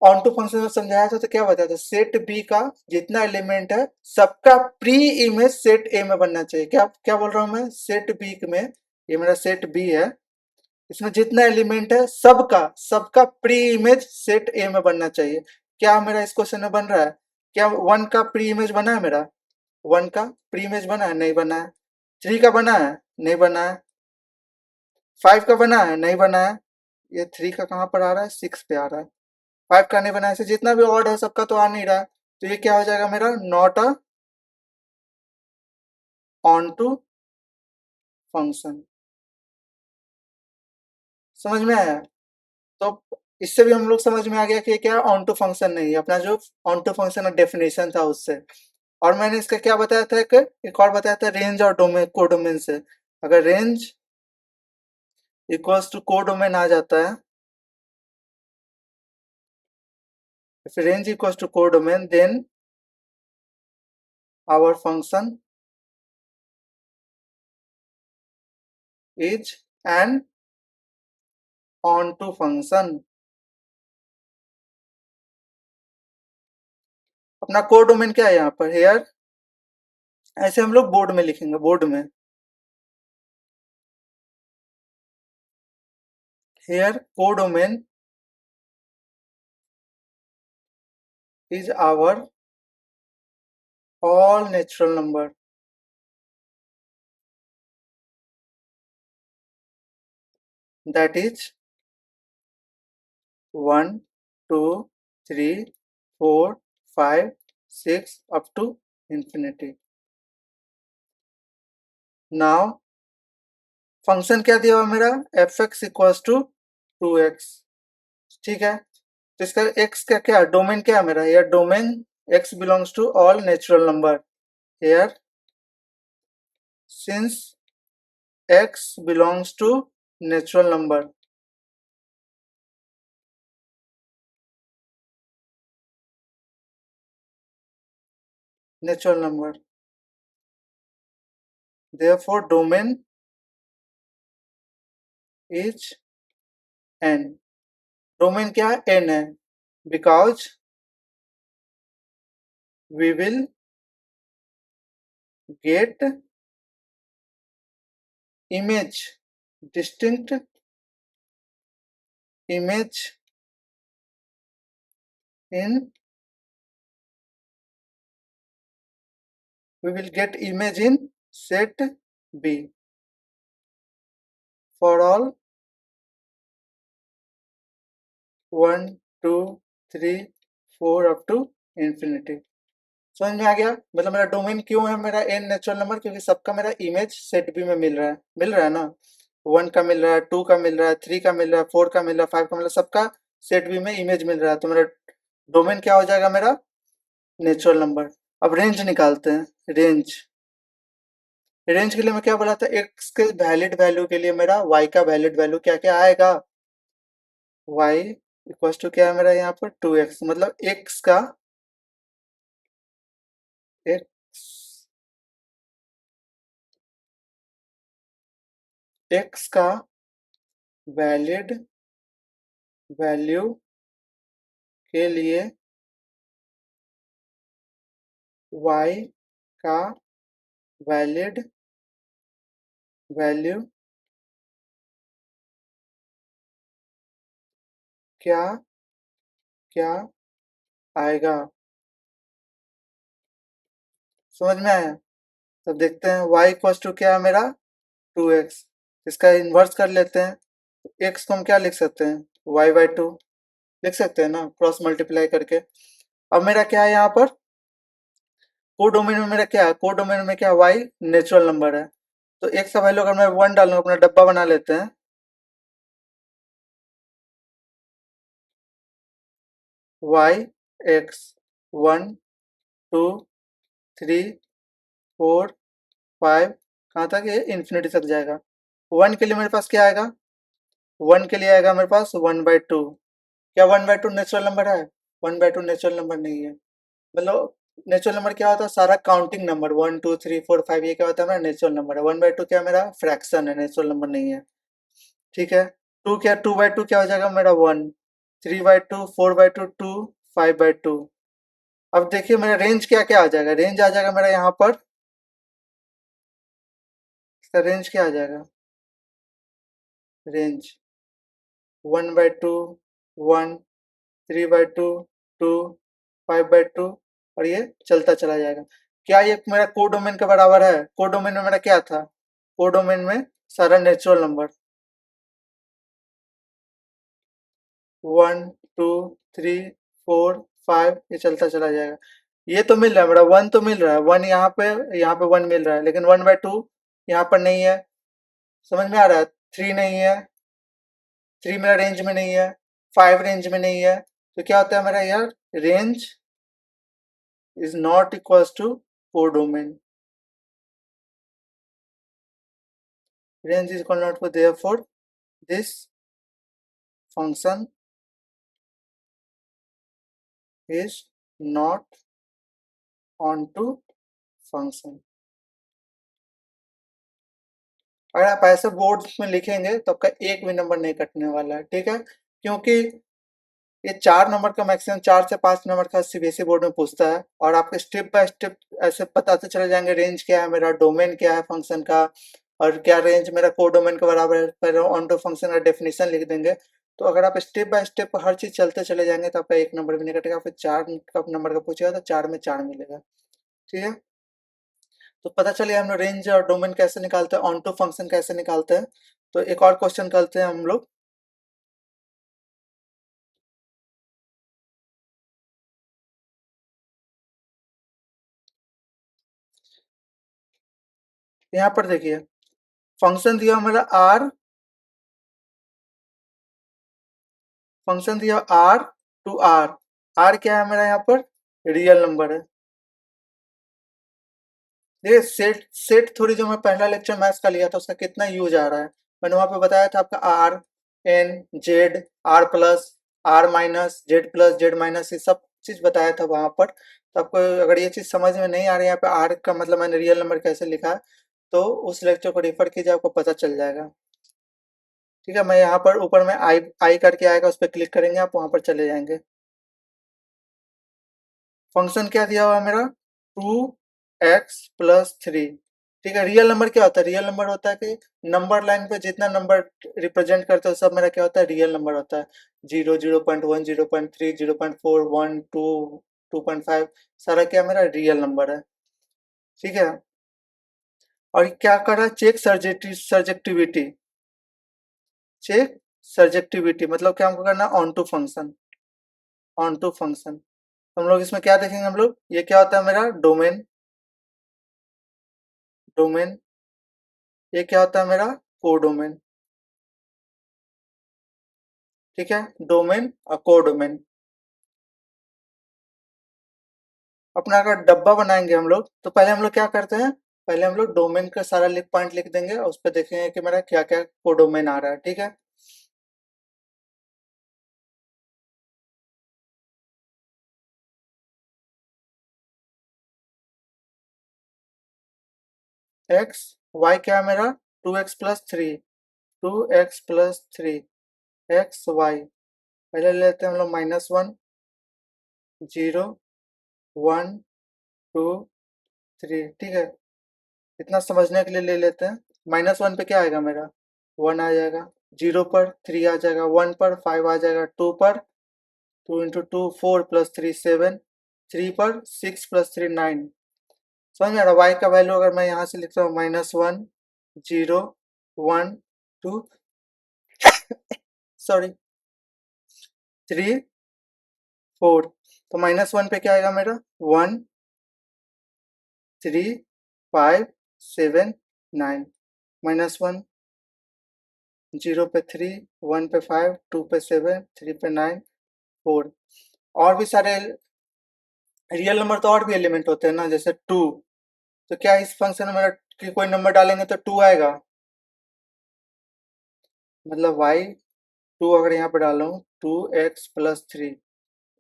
ऑन टू फंक्शन में समझाया था तो क्या बताया था? सेट बी का जितना एलिमेंट है सबका प्री इमेज सेट ए में बनना चाहिए। क्या क्या बोल रहा हूं मैं? सेट बी में, ये मेरा सेट बी है, इसमें जितना एलिमेंट है सबका सबका प्री इमेज सेट ए में बनना चाहिए। क्या मेरा इस क्वेश्चन में बन रहा है? क्या 1 का प्री इमेज बना है मेरा? 1 का प्री इमेज बना है? नहीं बना है। 3 का बना है? नहीं बना है। 5 का बना है? नहीं बना है। ये 3 का कहाँ पर आ रहा है? 6 पे आ रहा है। 5 का नहीं बना है। ऐसे जितना भी ऑड है सबका तो आ नहीं रहा है। तो ये क्या हो जाएगा मेरा? Not a onto function. समझ में आया? तो इससे भी हम लोग समझ में आ गया कि ये क्या ऑन टू फंक्शन नहीं है, अपना जो ऑन टू फंक्शन का डेफिनेशन था उससे। और मैंने इसका क्या बताया था? एक और बताया था रेंज और डोमेन, कोडोमेन से। अगर रेंज इक्वल्स टू कोडोमेन आ जाता है, if range equals to codomain, then our function is an onto function। अपना कोडोमेन क्या है यहाँ पर? हेयर, ऐसे हम लोग बोर्ड में लिखेंगे, बोर्ड में here codomain is our all natural number, that is 1 2 3 4 5 6 up to infinity। Now function क्या दिया हुआ मेरा? F X equals to 2x। ठीक है। तो इसका एक्स का क्या डोमेन क्या है मेरा, यार domain X belongs to all natural number here since x belongs to natural number, natural number, therefore domain is n. Domain क्या है, n है, because we will get image, distinct image in, we will get image in set B for all 1 2 3 4 up to infinity. समझ में आ गया, मतलब मेरा domain क्यों है मेरा एन नेचुरल नंबर, क्योंकि सबका मेरा इमेज सेट बी में मिल रहा है ना, 1 का मिल रहा है, 2 का मिल रहा है, 3 का मिल रहा है, 4 का मिल रहा है, 5 का मिल रहा है, सबका सेट बी में इमेज मिल रहा है, तो मेरा डोमेन क्या हो जाएगा मेरा नेचुरल नंबर. अब रेंज निकालते हैं. रेंज रेंज के लिए मैं क्या बोला था, एक्स के वैलिड वैल्यू के लिए मेरा वाई का वैलिड वैल्यू क्या क्या आएगा, वाई इक्वल टू क्या है मेरा यहाँ पर 2x, मतलब एक्स का एक्स एक्स का वैलिड वैल्यू के लिए y का वैलिड वैल्यू क्या क्या आएगा. समझ में आया. तो देखते हैं y इक्वल टू क्या है मेरा 2x, इसका इन्वर्स कर लेते हैं. x को हम क्या लिख सकते हैं, y बाई 2 लिख सकते हैं ना, क्रॉस मल्टीप्लाई करके. अब मेरा क्या है यहाँ पर कोडोमेन में, मेरा क्या है कोडोमेन में क्या y नेचुरल नंबर है, तो x का वैल्यू अगर मैं 1 डालूंगा, अपना डब्बा बना लेते हैं, y x 1 2 3 4 5, कहाँ तक, ये इन्फिनिटी तक जाएगा. 1 के लिए मेरे पास क्या आएगा, 1 के लिए आएगा मेरे पास 1/2. क्या 1/2 नेचुरल नंबर है, 1/2 नेचुरल नंबर नहीं है. मतलब नेचुरल नंबर क्या होता है, सारा काउंटिंग नंबर 1 2 3 4 5, ये क्या होता है मेरा नेचुरल नंबर है. 1/2 क्या मेरा फ्रैक्शन है, नेचुरल नंबर नहीं है. ठीक है. 2/2 क्या हो जाएगा मेरा 1, 3/2 4/2 2, 5/2. अब देखिए मेरा रेंज क्या क्या आ जाएगा, रेंज आ जाएगा मेरा यहाँ पर, इसका रेंज क्या आ जाएगा, रेंज 1/2 1 3/2 2 5/2, और ये चलता चला जाएगा. क्या ये मेरा कोडोमेन के बराबर है, कोडोमेन में मेरा क्या था, कोडोमेन में सारा नेचुरल नंबर 1 2 3 4 5, ये चलता चला जाएगा. ये तो मिल रहा है मेरा 1, तो मिल रहा है 1 यहाँ पे 1 मिल रहा है, लेकिन 1/2 यहाँ पर नहीं है. समझ में आ रहा है. 3 नहीं है, 3 मेरा रेंज में नहीं है, 5 रेंज में नहीं है, तो क्या होता है मेरा यार, range is not equals to codomain. Range is equal not to, therefore this function is not onto function. अगर आप ऐसे बोर्ड में लिखेंगे तो आपका एक भी नंबर नहीं कटने वाला है. ठीक है, क्योंकि ये 4 नंबर का मैक्सिमम 4 से 5 नंबर का सीबीएसई बोर्ड में पूछता है, और आपके स्टेप बाय स्टेप ऐसे बताते चले जाएंगे रेंज क्या है मेरा, डोमेन क्या है फंक्शन का, और क्या रेंज मेरा कोडोमेन के बराबर है, पहले ऑन टू फंक्शन का डेफिनेशन लिख देंगे. तो अगर आप स्टेप बाय स्टेप हर चीज चलते चले जाएंगे तो आपका एक नंबर भी नहीं कटेगा. फिर 4 का नंबर का पूछेगा तो 4 में 4 मिलेगा. ठीक है, तो पता चलिए हम लोग रेंज और डोमेन कैसे निकालते हैं, ऑन टू फंक्शन कैसे निकालते हैं. तो एक और क्वेश्चन करते हैं हम लोग. यहाँ पर देखिए फंक्शन दिया हमारा आर, फंक्शन दिया r टू आर। आर क्या है मेरा यहाँ पर? रियल नंबर है। देखिए सेट सेट थोड़ी जो मैं पहला लेक्चर मैथ्स का लिया था उसका कितना यूज आ रहा है। मैंने वहां पे बताया था आपका R, N, Z, R plus, R minus, Z plus, Z minus, ये सब चीज बताया था वहां पर। तो आपको अगर ये चीज समझ में नहीं आ रही है यहाँ पे आर का मतलब मैंने रियल नंबर कैसे लिखा है, तो उस लेक्चर को रेफर कीजिए, आपको पता चल जाएगा। ठीक है, मैं यहाँ पर ऊपर में आई आई करके आएगा, उस पर क्लिक करेंगे, आप वहां पर चले जाएंगे। फंक्शन क्या दिया हुआ है मेरा? 2x+3। ठीक है, रियल नंबर क्या होता है? रियल नंबर होता है कि नंबर लाइन पे जितना नंबर रिप्रेजेंट करते हो सब मेरा क्या होता है? रियल नंबर होता है। 0, 0.1, 0.3, 0.4, 1, 2, 2.5, सारा क्या मेरा रियल नंबर है। ठीक है, और क्या कर रहा है? Check surjectivity. चेक सर्जेक्टिविटी मतलब क्या हमको करना है? Onto function. Onto function हम लोग इसमें क्या देखेंगे? हम लोग ये क्या होता है मेरा? डोमेन। डोमेन ये क्या होता है मेरा? कोडोमेन। ठीक है, डोमेन और कोडोमेन। अपना अगर डब्बा बनाएंगे हम लोग तो पहले हम लोग क्या करते हैं? पहले हम लोग डोमेन का सारा लिख पॉइंट लिख देंगे और उस पर देखेंगे कि मेरा क्या क्या कोडोमेन आ रहा है। ठीक है, एक्स वाई क्या है मेरा? 2x+3। 2x+3 x Y. पहले लेते हैं हम लोग -1, 0, 1, 2, 3। ठीक है, इतना समझने के लिए ले लेते हैं। -1 पे क्या आएगा मेरा? 1 आ जाएगा। 0 पर 3 आ जाएगा। 1 पर 5 आ जाएगा। 2 पर 2 इंटू 2 4 प्लस 3 7। 3 पर 6 प्लस 3 9। समझ में आ रहा? वाई का वैल्यू अगर मैं यहाँ से लिखता हूँ -1, 0, 1, 2, सॉरी, 3, 4। तो -1 पे क्या आएगा मेरा? 1, 3, 5, 7, 9। -1, 0 पे 3, 1 पे 5, 2 पे 7, 3 पे 9, 4। और भी सारे रियल नंबर तो और भी एलिमेंट होते हैं ना, जैसे 2। तो क्या इस फंक्शन में मेरा कि कोई नंबर डालेंगे तो 2 आएगा? मतलब वाई 2 अगर यहाँ पे डालूं 2x+3,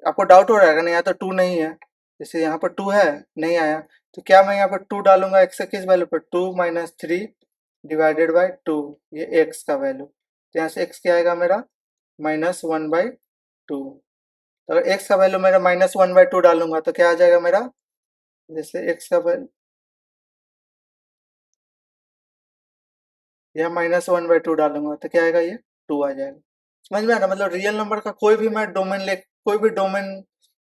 आपको डाउट हो रहा है ना, यहाँ तो 2 नहीं है। जैसे यहाँ पर 2 है, नहीं आया, तो क्या मैं यहाँ पर 2 डालूंगा x किस वैल्यू पर? 2 - 3 डिवाइडेड बाई 2, ये x का वैल्यू। तो यहाँ से x क्या आएगा मेरा? -1/2। तो अगर x का वैल्यू मेरा -1/2 डालूंगा तो क्या आ जाएगा मेरा? जैसे x का वैल्यू यह -1/2 डालूंगा तो क्या आएगा? ये 2 आ जाएगा। समझ में आ रहा? मतलब रियल नंबर का कोई भी मैं डोमेन ले, कोई भी डोमेन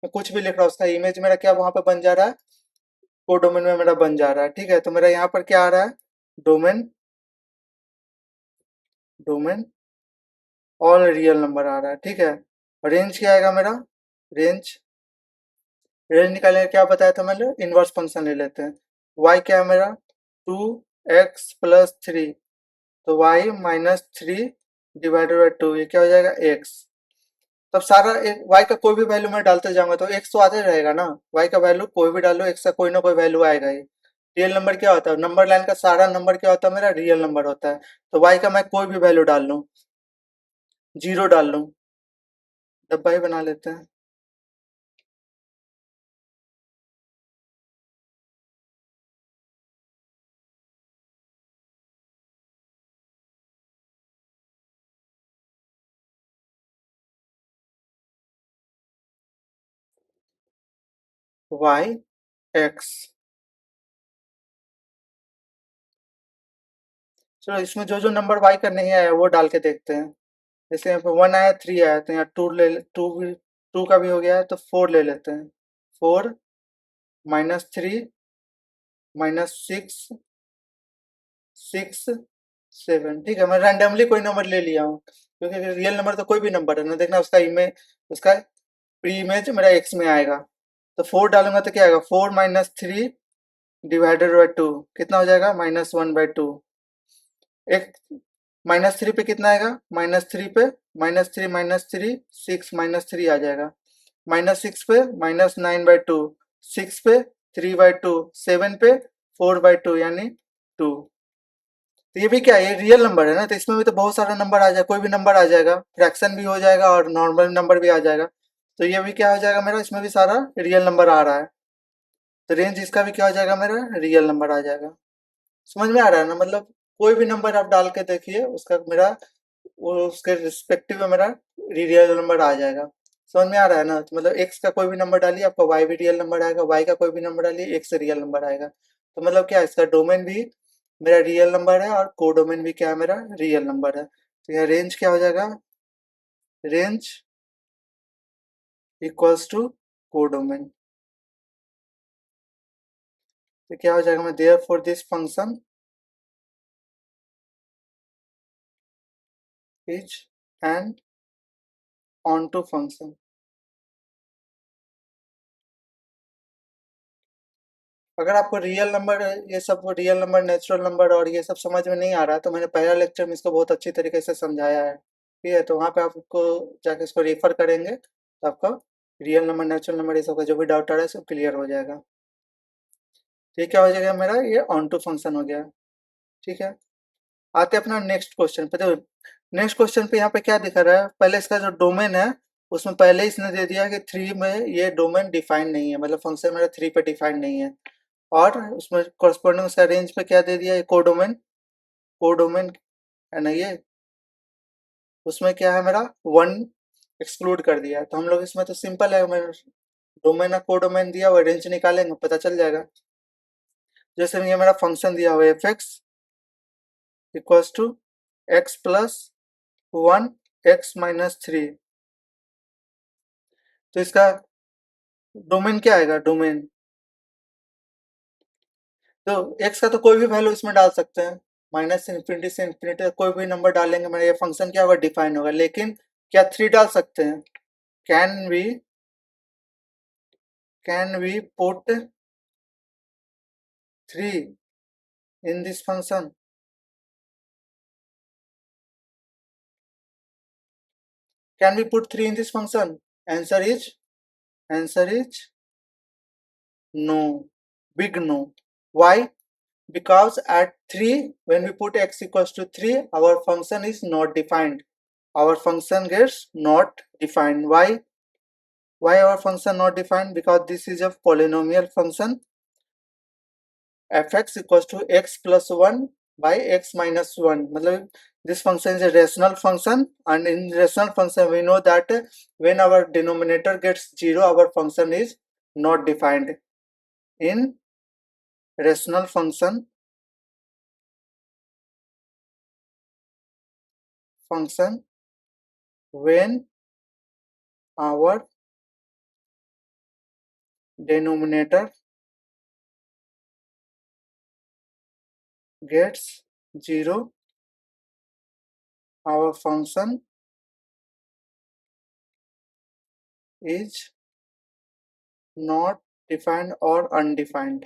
में कुछ भी लिख रहा हूँ, उसका इमेज मेरा क्या वहां पे बन जा रहा है? वो डोमेन में मेरा बन जा रहा है। ठीक है, तो मेरा यहाँ पर क्या आ रहा है? Domain. Domain all real number आ रहा है। ठीक है, रेंज क्या आएगा मेरा? रेंज। रेंज निकालने का क्या बताया था मैंने? इनवर्स फंक्शन ले लेते हैं। y क्या है मेरा? 2x+3। तो y -3 डिवाइडेड बाई 2, ये क्या हो जाएगा? x। तब सारा एक y का कोई भी वैल्यू मैं डालते जाऊंगा तो x तो आते रहेगा ना। y का वैल्यू कोई भी डालो, x का कोई ना कोई वैल्यू आएगा ही। रियल नंबर क्या होता है? नंबर लाइन का सारा नंबर क्या होता है मेरा? रियल नंबर होता है। तो y का मैं कोई भी वैल्यू डाल लूँ, 0 डाल लूँ, डब्बा ही बना लेते हैं। y x। चलो इसमें जो जो नंबर y का नहीं आया वो डाल के देखते हैं। जैसे यहाँ पे 1 आया, 3 आया, तो यहाँ 2 ले, 2 भी, 2 का भी हो गया है तो 4 ले लेते हैं। 4 -3 -6 6 7। ठीक है, मैं रैंडमली कोई नंबर ले लिया हूँ क्योंकि रियल नंबर तो कोई भी नंबर है ना, देखना उसका इमेज, उसका प्री इमेज मेरा x में आएगा। तो 4 डालूंगा तो क्या आएगा? 4 -3 डिवाइडेड बाई 2 कितना हो जाएगा? -1/2। एक -3 पे कितना आएगा? -3 पे -3 -3 6 -3 आ जाएगा। -6 पे -9/2, 6 पे 3/2, 7 पे 4/2 यानी 2। तो ये भी क्या है, ये रियल नंबर है ना, तो इसमें भी तो बहुत सारा नंबर आ जाएगा, कोई भी नंबर आ जाएगा, फ्रैक्शन भी हो जाएगा और नॉर्मल नंबर भी आ जाएगा। तो ये भी क्या हो जाएगा मेरा, इसमें भी सारा रियल नंबर आ रहा है, तो रेंज इसका भी क्या हो जाएगा मेरा, रियल नंबर आ जाएगा। समझ में आ रहा है ना, मतलब कोई भी नंबर आप डाल के देखिए, उसका मेरा वो उसके रिस्पेक्टिव में मेरा रियल नंबर आ जाएगा। समझ में आ रहा है ना, तो मतलब एक्स का कोई भी नंबर डालिए आपका वाई भी रियल नंबर आएगा, वाई का कोई भी नंबर डालिए एक्स रियल नंबर आएगा। तो मतलब क्या है, इसका डोमेन भी मेरा रियल नंबर है और कोडोमेन भी क्या है, मेरा रियल नंबर है। तो यह रेंज क्या हो जाएगा, रेंज इक्वल्स टू कोडोमेन। तो क्या हो जाएगा, मैं therefore this function is an onto function. अगर आपको रियल नंबर, ये सब रियल नंबर, नेचुरल नंबर और ये सब समझ में नहीं आ रहा है, तो मैंने पहला लेक्चर में इसको बहुत अच्छी तरीके से समझाया है, ठीक है, तो वहाँ पे आपको जाके इसको रेफर करेंगे तो आपका रियल नंबर, नेचुरल नंबर, ये सब का जो भी डाउट आ रहा है सब क्लियर हो जाएगा। ठीक, क्या हो जाएगा मेरा, ये ऑन टू फंक्शन हो गया। ठीक है, आते हैं अपना नेक्स्ट क्वेश्चन पे। देखो नेक्स्ट क्वेश्चन पे यहाँ पे क्या दिखा रहा है, पहले इसका जो डोमेन है उसमें पहले ही इसने दे दिया कि 3 में ये डोमेन डिफाइन नहीं है, मतलब फंक्शन मेरा 3 पे डिफाइन नहीं है। और उसमें कॉरस्पॉन्डिंग उसका रेंज पे क्या दे दिया, ये कोडोमेन, कोडोमेन है ना ये, उसमें क्या है मेरा 1 एक्सक्लूड कर दिया है। तो हम लोग इसमें तो सिंपल है, मैं डोमेन और कोडोमेन दिया हुआ, रेंज निकालेंगे पता चल जाएगा। जैसे ये मेरा फंक्शन दिया हुआ है F X equals to X plus 1 X minus 3, तो इसका डोमेन क्या आएगा, डोमेन तो एक्स का तो कोई भी वैल्यू इसमें डाल सकते हैं, माइनस इन्फिनिटी से इन्फिनिटी कोई भी नंबर डालेंगे मेरा ये फंक्शन क्या होगा, डिफाइन होगा। लेकिन क्या 3 डाल सकते हैं, can we, can we put 3 in this function, can we put 3 in this function, answer is, answer is no, big no. Why? Because at 3 when we put x equals to 3 our function is not defined, our function gets not defined. Why our function not defined, because this is a polynomial function, fx equals to x plus 1 by x minus 1, मतलब this function is a rational function, and in rational function we know that when our denominator gets 0 our function is not defined. In rational function when our denominator gets 0 our function is not defined or undefined।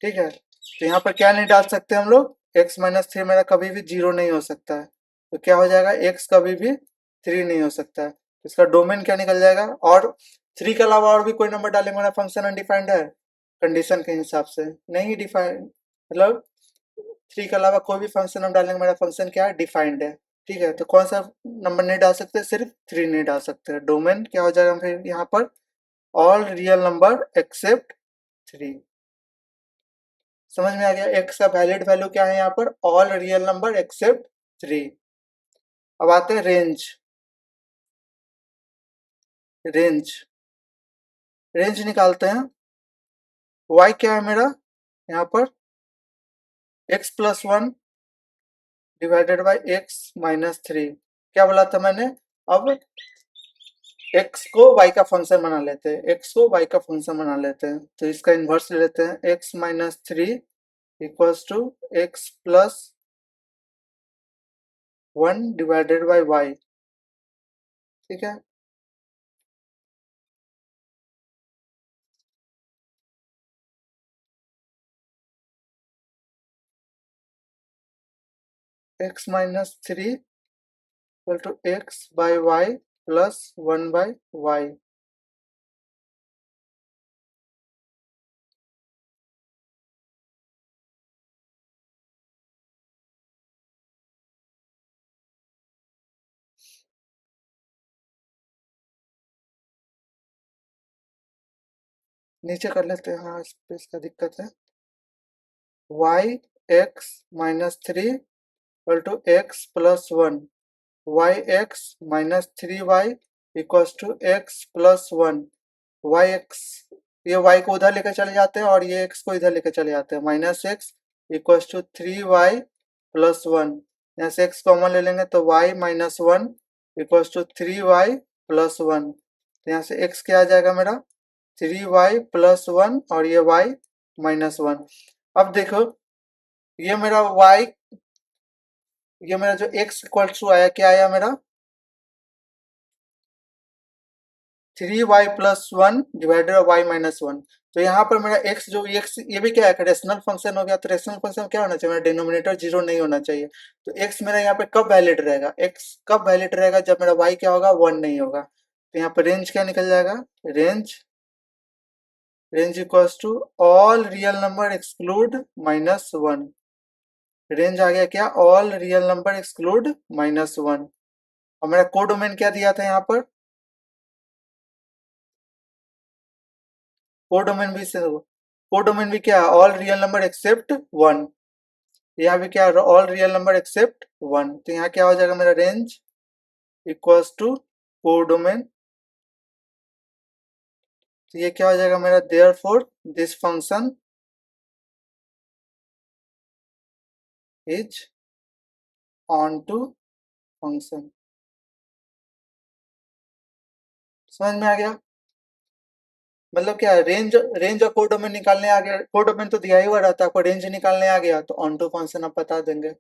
ठीक है, तो यहाँ पर क्या नहीं डाल सकते हम लोग, x माइनस 3 मेरा कभी भी 0 नहीं हो सकता है, तो क्या हो जाएगा, x कभी भी 3 नहीं हो सकता है, इसका डोमेन क्या निकल जाएगा। और 3 के अलावा और भी कोई नंबर डालेंगे मेरा फंक्शन अनडिफाइंड है, कंडीशन के हिसाब से नहीं डिफाइंड, मतलब 3 के अलावा कोई भी फंक्शन हम डालेंगे मेरा फंक्शन क्या है, डिफाइंड है। ठीक है, तो कौन सा नंबर नहीं डाल सकते, सिर्फ 3 नहीं डाल सकते। डोमेन क्या हो जाएगा फिर यहाँ पर, ऑल रियल नंबर एक्सेप्ट 3। समझ में आ गया, एक्स का वैलिड वैल्यू क्या है यहाँ पर, ऑल रियल नंबर एक्सेप्ट 3। अब आते हैं रेंज, रेंज रेंज निकालते हैं। y क्या है मेरा यहाँ पर, x plus 1 divided by x minus 3, क्या बोला था मैंने। अब x को y का फंक्शन बना लेते हैं, x को y का फंक्शन बना लेते हैं, तो इसका इन्वर्स ले लेते हैं, x minus 3 equals to x plus 1 divided by y। ठीक है, x minus 3 equal to x by y plus 1 by y। नीचे कर लेते हैं, हाँ स्पेस का दिक्कत है। Y X minus three equal to X plus one, Y X minus three Y equals to X plus one, Y X, ये Y को उधर लेकर चले जाते हैं और ये एक्स को इधर लेकर चले जाते हैं, minus X equals to three Y plus one, यहाँ से एक्स कॉमन ले लेंगे तो Y minus one equals to three Y plus one, तो यहाँ से एक्स क्या आ जाएगा मेरा थ्री वाई प्लस वन और ये वाई माइनस वन। अब देखो ये मेरा y, ये मेरा जो x इक्वल टू आया क्या आया मेरा three Y plus one divided by Y minus one. तो यहाँ पर मेरा x जो x ये भी क्या है रेशनल फंक्शन हो गया, तो रेशनल फंक्शन क्या होना चाहिए मेरा डिनोमिनेटर जीरो नहीं होना चाहिए। तो x मेरा यहाँ पे कब वैलिड रहेगा, x कब वैलिड रहेगा जब मेरा y क्या होगा वन नहीं होगा। तो यहाँ पर रेंज क्या निकल जाएगा, range range equals to all real number exclude minus one, range आ गया क्या all real number exclude minus one. और मेरा कोडोमेन क्या दिया था यहाँ पर, कोडोमेन भी क्या all real number except one, यहाँ भी क्या all real number except one. तो यहाँ क्या हो जाएगा मेरा रेंज इक्वल्स टू कोडोमेन, तो ये क्या हो जाएगा मेरा therefore this function is onto function. समझ में आ गया, मतलब क्या रेंज रेंज और कोडोमेन निकालने आ गया, कोडोमेन तो दिया ही हुआ रहता है, आपको रेंज निकालने आ गया तो ऑन टू फंक्शन आप बता देंगे।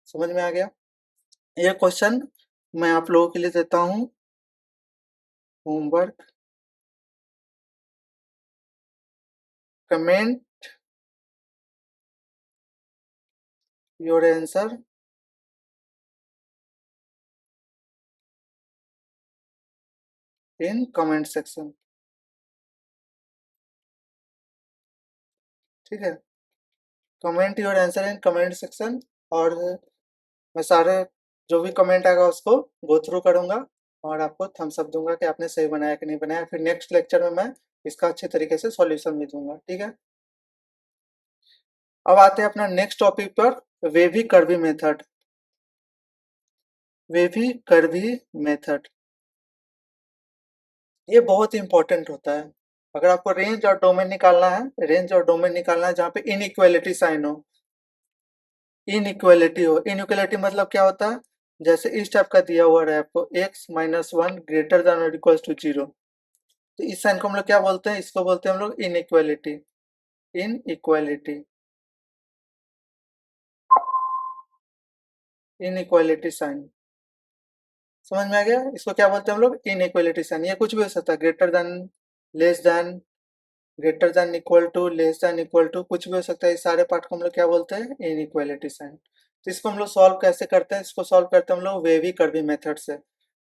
समझ में आ गया। ये क्वेश्चन मैं आप लोगों के लिए देता हूँ homework, comment your answer in comment section, ठीक है, comment your answer in comment section. और मैं सारे जो भी कमेंट आएगा उसको गो थ्रू करूंगा और आपको थम्स अप दूंगा कि आपने सही बनाया कि नहीं बनाया, फिर नेक्स्ट लेक्चर में मैं इसका अच्छे तरीके से सॉल्यूशन भी दूंगा, ठीक है। अब आते हैं अपना नेक्स्ट टॉपिक पर, wavy curvy method, wavy curvy method, ये बहुत इंपॉर्टेंट होता है। अगर आपको रेंज और डोमेन निकालना है, रेंज और डोमेन निकालना है जहाँ पे इनइक्वालिटी साइन हो, इनइक्वालिटी हो, इनइक्वालिटी मतलब क्या होता है, जैसे इस टाइप का दिया हुआ है आपको x minus one greater than और इक्वल्स टू जीरो, तो इस साइन को हम लोग क्या बोलते हैं, इसको बोलते हैं हम लोग इनइक्वालिटी, इनइक्वालिटी, इनइक्वालिटी साइन। समझ में आ गया, इसको क्या बोलते हैं हम लोग इनइक्वालिटी साइन। ये कुछ भी हो सकता है, greater than, less than, greater than equal to, less than equal to, कुछ भी हो सकता है। इस सारे पार्ट को हम लोग क्या बोलते हैं इनइक्वालिटी साइन। तो इसको हम लोग सॉल्व कैसे करते हैं, इसको सॉल्व करते हैं हम लोग वेवी कर्वी मेथड से।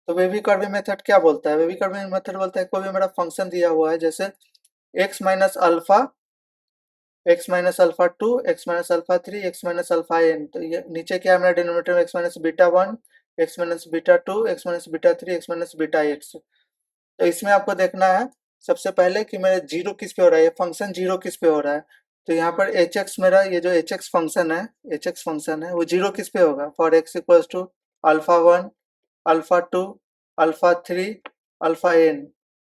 तो वेवी कर्वी मेथड क्या बोलता है, वेवी कर्वी मेथड बोलता है कोई भी मेरा फंक्शन दिया हुआ है जैसे x minus alpha, X minus alpha two, X minus alpha three, X minus alpha N, तो ये नीचे क्या है मेरा डिनोमिनेटर में X minus beta one, X minus beta two, X minus beta three, X minus beta X. तो इसमें आपको देखना है सबसे पहले कि मेरा जीरो किस पे हो रहा है, ये फंक्शन जीरो किस पे हो रहा है। तो यहाँ पर एच एक्स, मेरा ये जो एच एक्स फंक्शन है, एच एक्स फंक्शन है वो जीरो किस पे होगा, for X equals to alpha one, alpha two, alpha three, alpha N,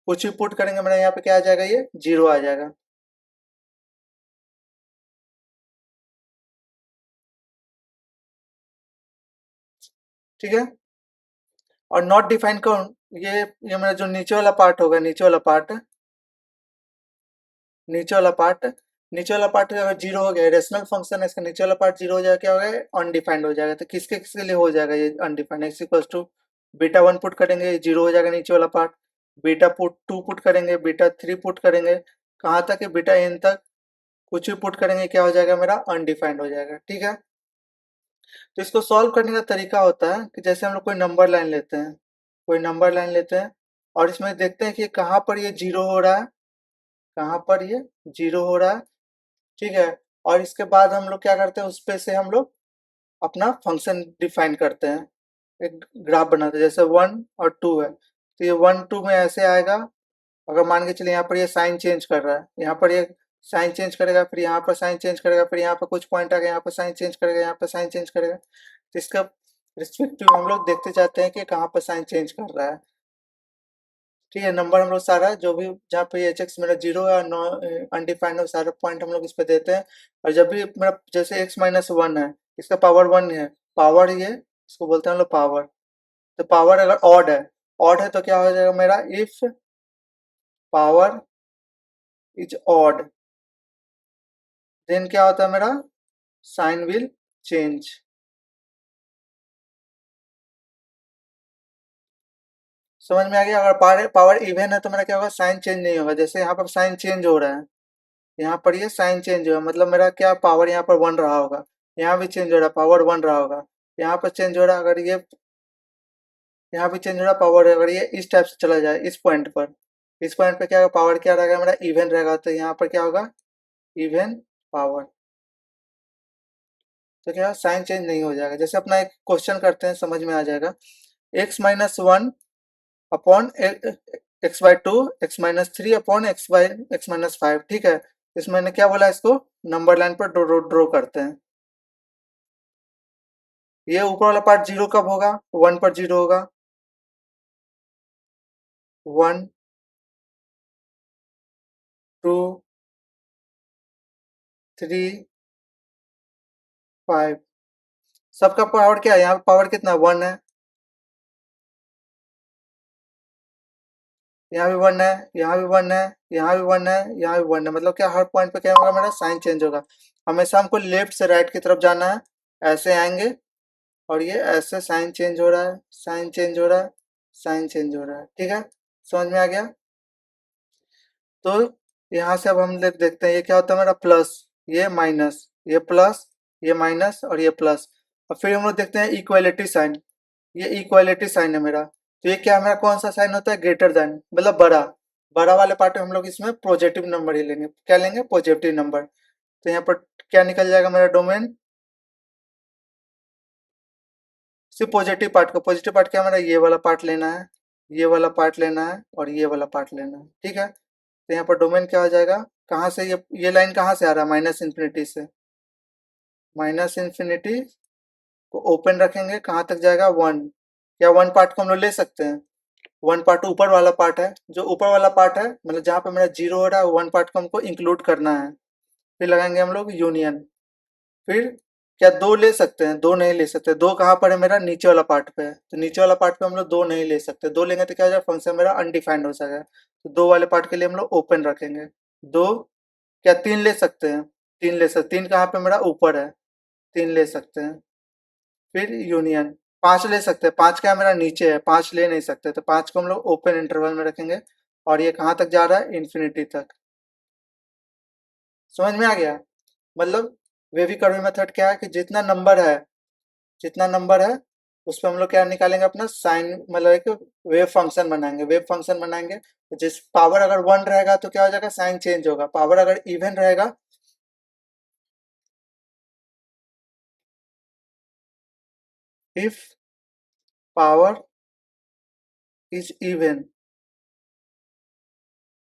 कुछ भी पुट करेंगे मेरा यहाँ पे क्या आ जाएगा, ये जीरो आ जाएगा। ठीक है, और नॉट डिफाइन का ये मेरा जो नीचे वाला पार्ट होगा, नीचे वाला पार्ट, नीचे वाला पार्ट, नीचे वाला पार्ट अगर जीरो हो गया, रेशनल फंक्शन है इसका नीचे वाला पार्ट जीरो हो जाएगा, क्या हो गया अनडिफाइंड हो जाएगा। तो किसके किसके लिए हो जाएगा ये undefined, X equals to beta one put करेंगे ये जीरो हो जाएगा नीचे वाला part, beta put two put करेंगे, बीटा थ्री पुट करेंगे, कहाँ तक है बीटा एन तक, कुछ भी पुट करेंगे क्या हो जाएगा मेरा अनडिफाइंड हो जाएगा। ठीक है, तो इसको सॉल्व करने का तरीका होता है कि जैसे हम लोग कोई नंबर लाइन लेते हैं, कोई नंबर लाइन लेते हैं और इसमें देखते हैं कि कहाँ पर ये जीरो हो रहा है, कहाँ पर ये जीरो हो रहा है। ठीक है, और इसके बाद हम लोग क्या करते हैं, उस पे से हम लोग अपना फंक्शन डिफाइन करते हैं, एक ग्राफ बनाते हैं, जैसे वन और टू है तो ये वन टू में ऐसे आएगा, अगर मान के चलिए यहाँ पर ये साइन चेंज कर रहा है, यहाँ पर ये साइन चेंज करेगा, फिर यहाँ पर साइन चेंज करेगा, फिर यहाँ पर कुछ पॉइंट आ गया, यहाँ पर साइन चेंज करेगा, यहाँ पर साइन चेंज करेगा। तो इसका रिस्पेक्टिव हम लोग देखते जाते हैं कि कहाँ पर साइन चेंज कर रहा है। ठीक है, नंबर हम लोग सारा जो भी जहाँ पे एच एक्स मेरा जीरो है, नो अनडिफाइंड है, सारा पॉइंट हम लोग इस पे देते हैं। और जब भी मेरा जैसे एक्स माइनस वन है, इसका पावर वन है, पावर ये इसको बोलते हैं हम लोग पावर। तो पावर अगर ऑड है तो क्या हो जाएगा मेरा, if power is odd then क्या होता है मेरा, साइन विल चेंज। समझ में आ गया। अगर पावर पावर इवन है तो मेरा क्या होगा, साइन चेंज नहीं होगा। जैसे यहाँ पर साइन चेंज हो रहा है, यहाँ पर ये साइन चेंज हुआ, मतलब मेरा क्या पावर यहाँ पर वन रहा होगा, यहाँ भी चेंज हो रहा है, पावर वन रहा होगा, यहाँ पर चेंज हो रहा है, अगर ये यहाँ भी चेंज हो रहा है पावर, अगर ये इस टाइप से चला जाए इस पॉइंट पे क्या होगा, पावर क्या रहेगा मेरा, इवन रहेगा। तो यहाँ पर क्या होगा, इवन पावर। तो क्या साइन चेंज नहीं हो जाएगा। जैसे अपना एक क्वेश्चन करते हैं, समझ में आ जाएगा। X minus one upon x by two, X minus three upon x by x minus five. ठीक है, इसमें मैंने क्या बोला, इसको नंबर लाइन पर ड्रॉ करते हैं। ये ऊपर वाला पार्ट जीरो कब होगा, वन पर जीरो होगा, वन टू थ्री फाइव। सबका पावर क्या है, यहाँ पावर कितना, वन है, यहाँ भी वन है, यहाँ भी वन है, यहाँ भी वन है, यहाँ भी वन है। मतलब क्या हर पॉइंट पे क्या होगा मेरा, साइन चेंज होगा। हमेशा हमको लेफ्ट से राइट की तरफ जाना है, ऐसे आएंगे और ये ऐसे साइन चेंज हो रहा है, साइन चेंज हो रहा है, साइन चेंज हो रहा है। ठीक है, समझ में आ गया। तो यहाँ से अब हम लोग देखते हैं ये क्या होता है मेरा, प्लस, ये माइनस, ये प्लस, ये माइनस और ये प्लस। और फिर हम लोग देखते हैं इक्वालिटी साइन, ये इक्वालिटी साइन है मेरा। तो ये क्या है मेरा, कौन सा साइन होता है, ग्रेटर देन, मतलब बड़ा। बड़ा वाले पार्ट में हम लोग इसमें पॉजिटिव नंबर ही लेंगे, क्या लेंगे, पॉजिटिव नंबर। तो यहाँ पर क्या निकल जाएगा मेरा डोमेन, सिर्फ पॉजिटिव पार्ट को, पॉजिटिव पार्ट क्या मेरा, ये वाला पार्ट लेना है, ये वाला पार्ट लेना है और ये वाला पार्ट लेना है। ठीक है, तो यहाँ पर डोमेन क्या हो जाएगा, कहाँ से ये लाइन कहाँ से आ रहा है, माइनस इन्फिनिटी से। माइनस इन्फिनिटी को ओपन रखेंगे, कहाँ तक जाएगा, वन। क्या वन पार्ट को हम लोग ले सकते हैं, वन पार्ट ऊपर वाला पार्ट है, जो ऊपर वाला पार्ट है मतलब जहाँ पे मेरा जीरो हो रहा है, वन पार्ट को हमको इंक्लूड करना है। फिर लगाएंगे हम लोग यूनियन। फिर क्या दो ले सकते हैं, दो नहीं ले सकते। दो कहाँ पर है मेरा, नीचे वाला पार्ट पे है। तो नीचे वाला पार्ट पे हम लोग दो नहीं ले सकते, दो लेंगे तो क्या हो जाएगा, फंक्शन मेरा अनडिफाइंड हो जाएगा। तो दो वाले पार्ट के लिए हम लोग ओपन रखेंगे। दो, क्या तीन ले सकते हैं, तीन ले सकते, तीन कहाँ पे मेरा ऊपर है, तीन ले सकते हैं। फिर यूनियन, पांच ले सकते हैं, पांच क्या मेरा नीचे है, पांच ले नहीं सकते। तो पांच को हम लोग ओपन इंटरवल में रखेंगे और ये कहाँ तक जा रहा है, इन्फिनिटी तक। समझ में आ गया। मतलब वेवी कर्व मेथड क्या है कि जितना नंबर है उस पर हम लोग क्या निकालेंगे, अपना साइन, मतलब एक वेव फंक्शन बनाएंगे, तो जिस पावर अगर वन रहेगा तो क्या हो जाएगा, साइन चेंज होगा। पावर अगर इवन रहेगा, if power is even,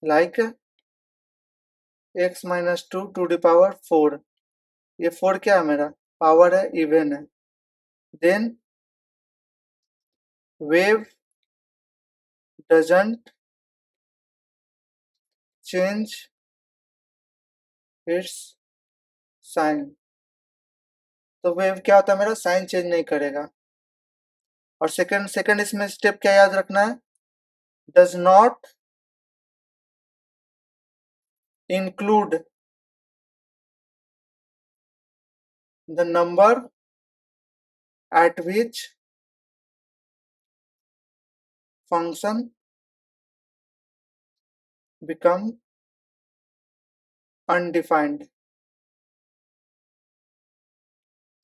like X minus two to the power four. ये फोर क्या है मेरा, पावर है, इवन है। Then wave doesn't change its sign. तो वेव क्या होता है मेरा, साइन चेंज नहीं करेगा। और सेकंड सेकंड इसमें स्टेप क्या याद रखना है, does not include the number eight which function become undefined.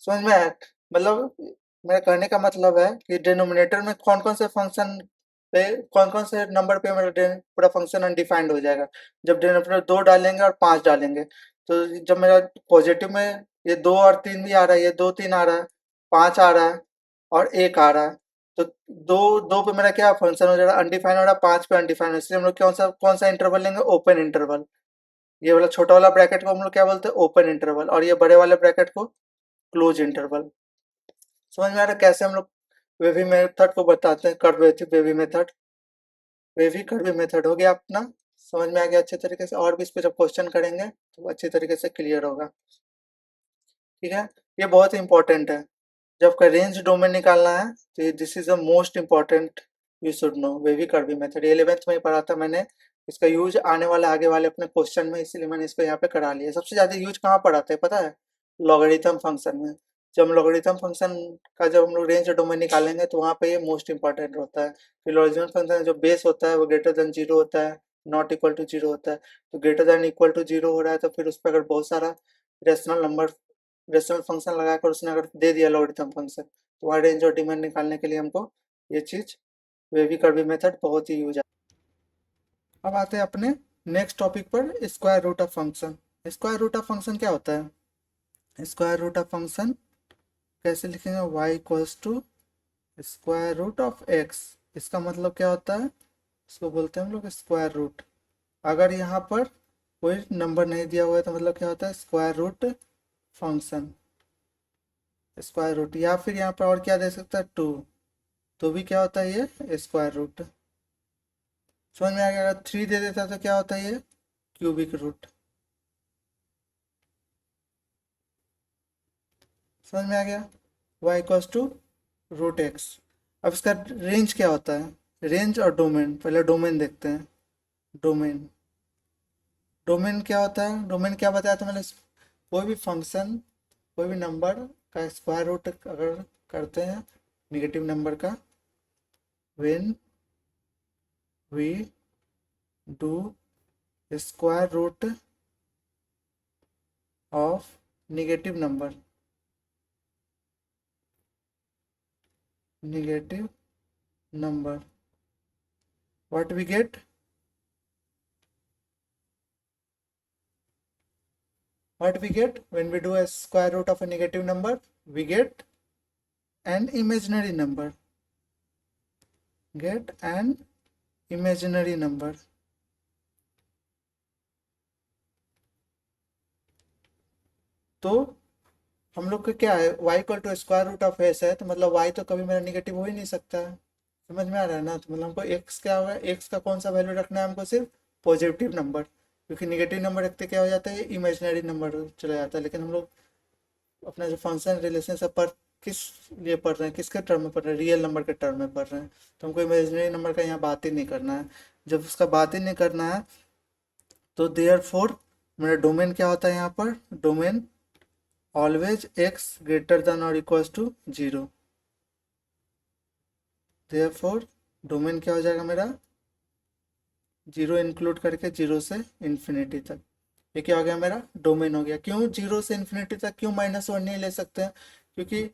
समझ में आया। मतलब मेरा कहने का मतलब है कि डिनोमिनेटर में कौन कौन से फंक्शन पे, कौन कौन से नंबर पे मेरा पूरा फंक्शन अनडिफाइंड हो जाएगा, जब डिनोमिनेटर दो डालेंगे और पांच डालेंगे। तो जब मेरा पॉजिटिव में ये दो और तीन भी आ रहा है, ये दो तीन आ रहा है, पांच आ रहा है और एक आ रहा है, तो दो दो पे मेरा क्या फंक्शन हो जाएगा, अनडिफाइन हो रहा है, 5 पे अनडिफाइन है, इसलिए हम लोग कौन सा इंटरवल लेंगे, ओपन इंटरवल। ये वाला छोटा वाला ब्रैकेट को हम लोग क्या बोलते हैं, ओपन इंटरवल, और ये बड़े वाले ब्रैकेट को क्लोज इंटरवल। समझ में आ रहा है कैसे हम लोग वेवी मेथड को बताते हैं, curve wavy method, wavy curvy method हो गया अपना। समझ में आ गया अच्छे तरीके से, और भी इस पे जब क्वेश्चन करेंगे तो अच्छे तरीके से क्लियर होगा। ठीक है, ये बहुत इंपॉर्टेंट है, जब का रेंज डोमेन निकालना है तो this is the most important, you should know wavy curvy method. ये 11th में ही पढ़ा था मैंने, इसका यूज आने वाला आगे वाले अपने क्वेश्चन में, इसीलिए मैंने इसको यहाँ पे करा लिया। सबसे ज्यादा यूज कहाँ पढ़ाते हैं पता है, लॉगरिथम फंक्शन में। जब हम लॉगरिथम फंक्शन का जब हम लोग रेंज डोमेन निकालेंगे तो वहाँ पे ये मोस्ट इंपॉर्टेंट होता है। फिर लॉगरिथम फंक्शन जो बेस होता है वो ग्रेटर देन जीरो होता है, नॉट इक्वल टू जीरो होता है। तो greater than equal to zero हो रहा है तो फिर उस पर अगर बहुत सारा रेशनल नंबर, रेशनल फंक्शन लगाकर उसने अगर दे दिया लॉगरिथम फंक्शन, तो वहाँ रेंज और डिमांड निकालने के लिए हमको ये चीज वेवी कर्वी मेथड बहुत ही यूज है। अब आते हैं अपने नेक्स्ट टॉपिक पर, square root of function. Square root of function क्या होता है, स्क्वायर रूट ऑफ फंक्शन कैसे लिखेंगे, y equals to square root of x। इसका मतलब क्या होता है, इसको बोलते हैं हम लोग स्क्वायर रूट। अगर यहाँ पर कोई नंबर नहीं दिया हुआ है तो मतलब क्या होता है, square root function, square root. या फिर यहाँ पर और क्या दे सकता है, टू, तो भी क्या होता है ये स्क्वायर रूट। समझ में आ गया, अगर 3 दे देता तो क्या होता है ये क्यूबिक रूट। समझ में आ गया, y equals to root X. अब इसका रेंज क्या होता है, रेंज और डोमेन, पहले डोमेन देखते हैं। डोमेन, डोमेन क्या होता है, डोमेन क्या बताया था मैंने, कोई भी फंक्शन, कोई भी नंबर का स्क्वायर रूट अगर करते हैं, निगेटिव नंबर का, when we do square root of negative number, negative number, what we get, what we get when we do a square root of a negative number, we get an imaginary number, get an imaginary number। तो हम लोग का क्या है, y equal to square root of S है, तो मतलब y तो कभी मेरा निगेटिव हो ही नहीं सकता है। समझ में आ रहा है ना, तो मतलब हमको x क्या होगा, x का कौन सा वैल्यू रखना है हमको, सिर्फ पॉजिटिव नंबर, क्योंकि निगेटिव नंबर रखते क्या हो जाता है, इमेजिनरी नंबर चला जाता है। लेकिन हम लोग अपना जो फंक्शन रिलेशन से पर किस लिए पढ़ रहे हैं, किसके टर्म में पढ़ रहे हैं, रियल नंबर के टर्म में पढ़ रहे हैं, तो हमको इमेजिनरी नंबर का यहाँ बात ही नहीं करना है। जब उसका बात ही नहीं करना है तो देयर फोर मेरा डोमेन क्या होता है यहाँ पर, domain always x greater than और equals to zero. Therefore domain क्या हो जाएगा मेरा, जीरो इंक्लूड करके जीरो से इन्फिनिटी तक। ये क्या हो गया मेरा, डोमेन हो गया। क्यों जीरो से इन्फिनिटी तक, क्यों -1 नहीं ले सकते हैं, क्योंकि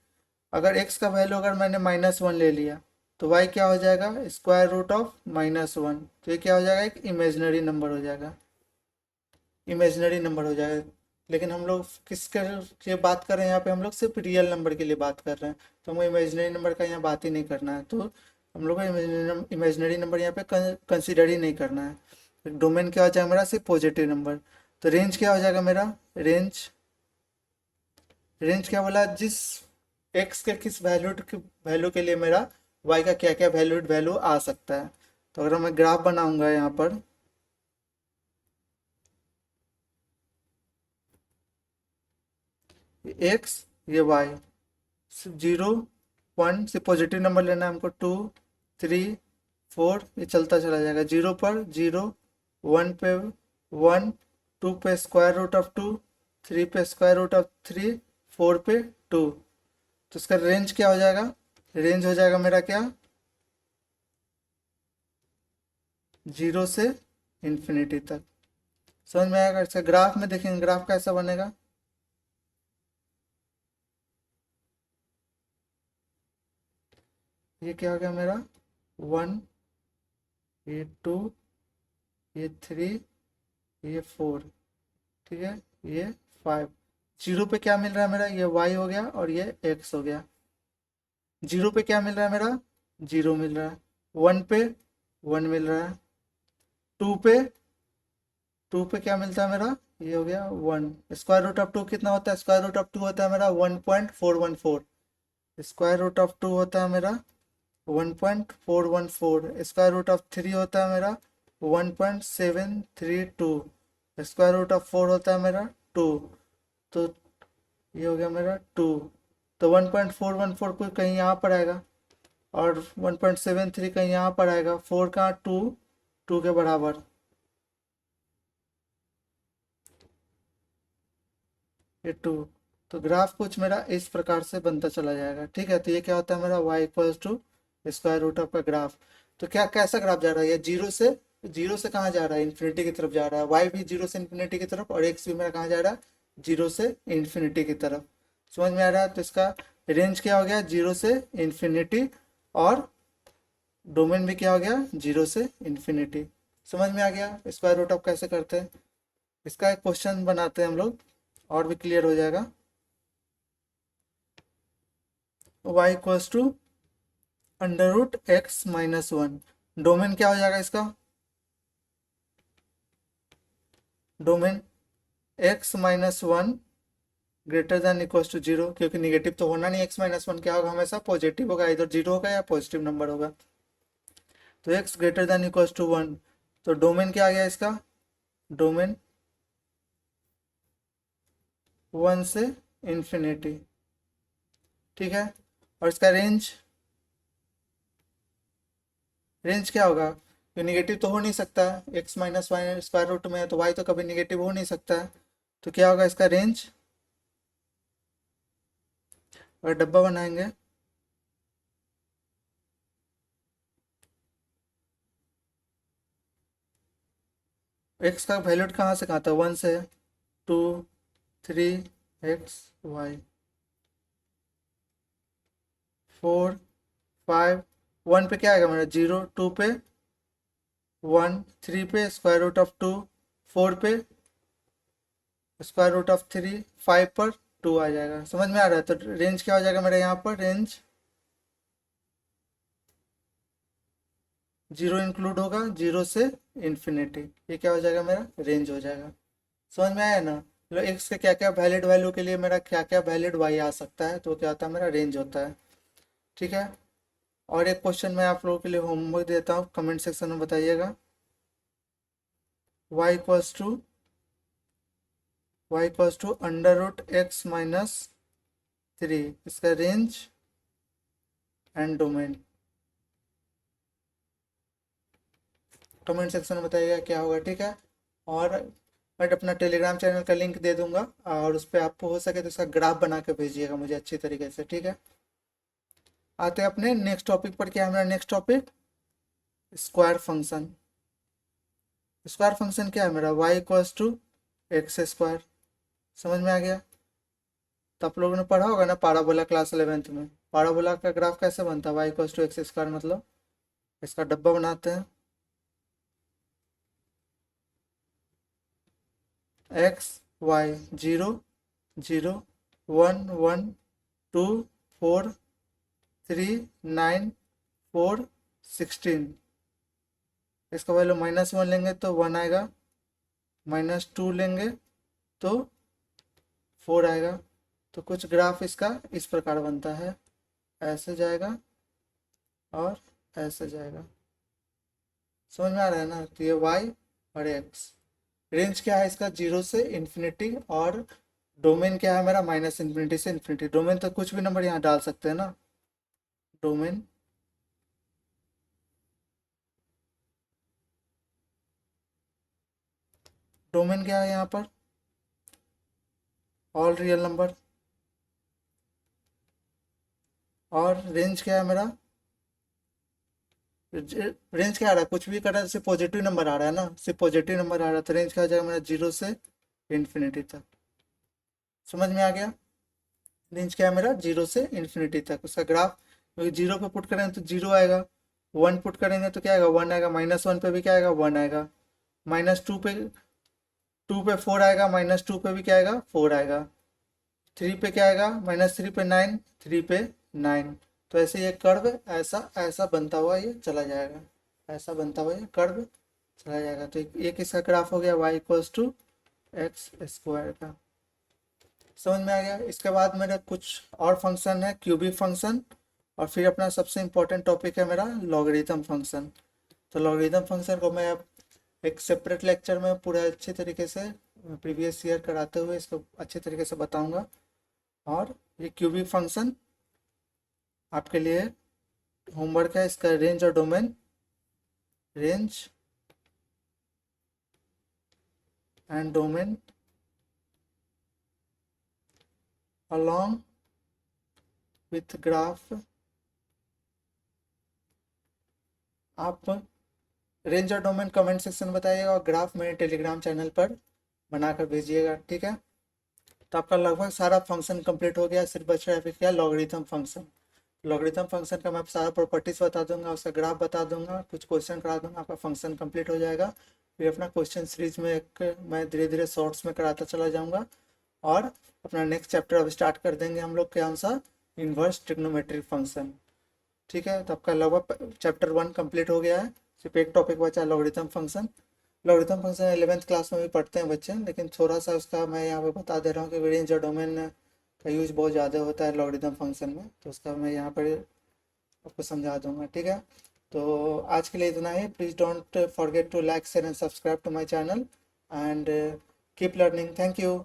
अगर x का वैल्यू अगर मैंने -1 ले लिया तो y क्या हो जाएगा, स्क्वायर रूट ऑफ -1, तो ये क्या हो जाएगा, एक इमेजिनरी नंबर हो जाएगा, इमेजिनरी नंबर हो जाएगा। लेकिन हम लोग किसके लिए बात कर रहे हैं यहाँ पे, हम लोग सिर्फ रियल नंबर के लिए बात कर रहे हैं, तो हमें इमेजिनरी नंबर का यहाँ बात ही नहीं करना है। तो हम लोग को इमेजिनरी नंबर यहाँ पे कंसिडर ही नहीं करना है। डोमेन क्या हो जाएगा मेरा, सिर्फ पॉजिटिव नंबर। तो रेंज क्या हो जाएगा मेरा, रेंज, रेंज क्या बोला, जिस x के किस वैल्यू के लिए मेरा y का क्या क्या वैल्यूड वैल्यू आ सकता है। तो अगर मैं ग्राफ बनाऊंगा यहाँ पर, ये x, ये y, जीरो, वन से पॉजिटिव नंबर लेना है हमको, 2, 3, 4, ये चलता चला जाएगा, जीरो पर जीरो, वन पे वन, टू पे square root of two, three पे square root of three, four पे टू। तो इसका रेंज क्या हो जाएगा, रेंज हो जाएगा मेरा क्या, जीरो से इन्फिनिटी तक। समझ में आएगा, इसका ग्राफ में देखेंगे, ग्राफ कैसा बनेगा, ये क्या हो गया मेरा, 1, ये 2, ये 3, ये 4, ठीक है, ये 5। जीरो पे क्या मिल रहा है मेरा, ये y हो गया और ये x हो गया। जीरो पे क्या मिल रहा है मेरा, 0 मिल रहा है। 1 पे 1 मिल रहा है। 2 पे 2 पे क्या मिलता है मेरा, ये हो गया 1। स्क्वायर रूट ऑफ 2 कितना होता है, स्क्वायर रूट ऑफ 2 होता है मेरा 1.414। स्क्वायर रूट ऑफ 2 होता है मेरा 1.414। स्क्वायर रूट ऑफ 3 होता है मेरा 1.732। स्क्वायर रूट ऑफ 4 होता है मेरा 2। तो ये हो गया मेरा 2। तो 1.414 कोई कहीं यहाँ पर आएगा और 1.73 कहीं यहाँ पर आएगा। 4 का 2, 2 के बराबर, ये 2। तो ग्राफ कुछ मेरा इस प्रकार से बनता चला जाएगा। ठीक है, तो ये क्या होता है मेरा y equals to square root of का ग्राफ। तो क्या कैसा ग्राफ जा रहा है, ये जीरो से कहाँ जा रहा है, इन्फिनिटी की तरफ जा रहा है। y भी जीरो से इन्फिनिटी की तरफ और x भी मेरा कहाँ जा रहा है, जीरो से इन्फिनिटी की तरफ। समझ में आ रहा है। तो इसका रेंज क्या हो गया, जीरो से इन्फिनिटी, और डोमेन भी क्या हो गया, जीरो से इन्फिनिटी। समझ में आ गया स्क्वायर रूट ऑफ कैसे करते हैं। इसका एक क्वेश्चन बनाते हैं हम लोग, और भी क्लियर हो जाएगा। y equals to under root x minus 1। Domain क्या हो जाएगा इसका, domain x minus 1 greater than equals to 0, क्योंकि निगेटिव तो होना नहीं। x माइनस 1 क्या होगा, हमेशा पॉजिटिव होगा, इधर 0 होगा या पॉजिटिव नंबर होगा। तो x greater than equals to 1। तो डोमेन क्या आ गया इसका, डोमेन 1 से इन्फिनिटी। ठीक है, और इसका रेंज क्या होगा, ये निगेटिव तो हो नहीं सकता है, x minus y square root में है तो वाई तो कभी निगेटिव हो नहीं सकता है। तो क्या होगा इसका रेंज, और डब्बा बनाएंगे, एक्स का वैल्यू कहाँ से कहाँ था, 1 से 2 3 एक्स वाई 4 5। 1 पे क्या आएगा मेरा 0, 2 पे 1, 3 पे स्क्वायर रूट ऑफ 2, 4 पे स्क्वायर रूट ऑफ 3, 5 पर 2 आ जाएगा। समझ में आ रहा है। तो रेंज क्या हो जाएगा मेरा यहाँ पर, रेंज 0 इंक्लूड होगा, 0 से इन्फिनिटी। ये क्या हो जाएगा मेरा, रेंज हो जाएगा। समझ में आया ना। मतलब एक्स के क्या क्या वैलिड वैल्यू के लिए मेरा क्या क्या वैलिड वाई आ सकता है, तो क्या होता है मेरा रेंज होता है। ठीक है, और एक क्वेश्चन मैं आप लोगों के लिए होमवर्क देता हूँ, कमेंट सेक्शन में बताइएगा। y equals to under root x minus 3, इसका range and domain. Comment section में बताइएगा क्या होगा। ठीक है, और मैं अपना टेलीग्राम चैनल का लिंक दे दूंगा, और उस पर आपको हो सके तो इसका ग्राफ बना के भेजिएगा मुझे अच्छी तरीके से। ठीक है, आते हैं अपने नेक्स्ट टॉपिक पर। क्या है मेरा next topic, square function. Square function क्या है मेरा, y equals to x square. समझ में आ गया। तो आप लोगों ने पढ़ा होगा ना पाराबोला, क्लास 11th में। पाराबोला का ग्राफ कैसे बनता है, y equals to x square. मतलब इसका डब्बा बनाते हैं, एक्स वाई 0 0 1 1 2 4 3 9 4 16। इसका वैल्यू -1 लेंगे तो 1 आएगा, -2 लेंगे तो 4 आएगा। तो कुछ ग्राफ इसका इस प्रकार बनता है, ऐसे जाएगा और ऐसे जाएगा। समझ में आ रहा है ना। तो ये y और x, रेंज क्या है इसका 0 से इन्फिनिटी, और डोमेन क्या है मेरा -इन्फिनिटी से इन्फिनिटी। डोमेन तो कुछ भी नंबर यहाँ डाल सकते हैं ना। डोमेन डोमेन क्या है यहाँ पर, ऑल रियल नंबर। और रेंज क्या है मेरा, रेंज क्या आ रहा है, कुछ भी कर रहा है, सिर्फ पॉजिटिव नंबर आ रहा है ना, सिर्फ पॉजिटिव नंबर आ रहा है। तो रेंज क्या आ जाएगा मेरा 0 से इन्फिनिटी तक। समझ में आ गया। रेंज क्या है मेरा 0 से इन्फिनिटी तक। उसका ग्राफ, क्योंकि 0 पे पुट करेंगे तो 0 आएगा, 1 पुट करेंगे तो क्या आएगा 1 आएगा, -1 पे भी क्या आएगा 1 आएगा, -2 पे 2 पे 4 आएगा, -2 पे भी क्या आएगा 4 आएगा, 3 पे क्या आएगा -3 पे 9, 3 पे 9। तो ऐसे ये कर्व ऐसा ऐसा बनता हुआ ये चला जाएगा, ऐसा बनता हुआ ये कर्व चला जाएगा। तो ये किसका ग्राफ हो गया, y equals to x square का। समझ में आ गया। इसके बाद मेरा कुछ और फंक्शन है, क्यूबिक फंक्शन, और फिर अपना सबसे इम्पोर्टेंट टॉपिक है मेरा लॉगरिथम फंक्शन। तो लॉगरिथम फंक्शन को मैं अब एक सेपरेट लेक्चर में पूरा अच्छे तरीके से प्रीवियस ईयर कराते हुए इसको अच्छे तरीके से बताऊंगा। और ये क्यूबिक फंक्शन आपके लिए होमवर्क है, इसका रेंज और domain, range and domain along with graph. आप रेंज और डोमेन कमेंट सेक्शन में बताइएगा और ग्राफ मेरे टेलीग्राम चैनल पर बनाकर भेजिएगा, ठीक है। तो आपका लगभग सारा फंक्शन कंप्लीट हो गया, सिर्फ बच रहा है फिर क्या, लॉगरिथम फंक्शन। लॉगरिथम फंक्शन का मैं सारा प्रॉपर्टीज बता दूंगा, उसका ग्राफ बता दूंगा, कुछ क्वेश्चन करा दूंगा, आपका फंक्शन कंप्लीट हो जाएगा। फिर अपना क्वेश्चन सीरीज में एक मैं धीरे धीरे शॉर्ट्स में कराता चला जाऊंगा। और अपना नेक्स्ट चैप्टर अब स्टार्ट कर देंगे हम लोग, कौन सा, इन्वर्स ट्रिग्नोमेट्रिक फंक्शन। ठीक है, तो आपका लगभग चैप्टर 1 कंप्लीट हो गया है, सिर्फ एक टॉपिक बचा, logarithm function. Logarithm function 11th class में भी पढ़ते हैं बच्चे, लेकिन थोड़ा सा उसका मैं यहाँ पे बता दे रहा हूँ कि रेंज और डोमेन का यूज़ बहुत ज़्यादा होता है लॉगरिथम फंक्शन में, तो उसका मैं यहाँ पर आपको समझा दूंगा, ठीक है। तो आज के लिए इतना ही। Please don't forget to like share and subscribe to my channel and keep learning. Thank you.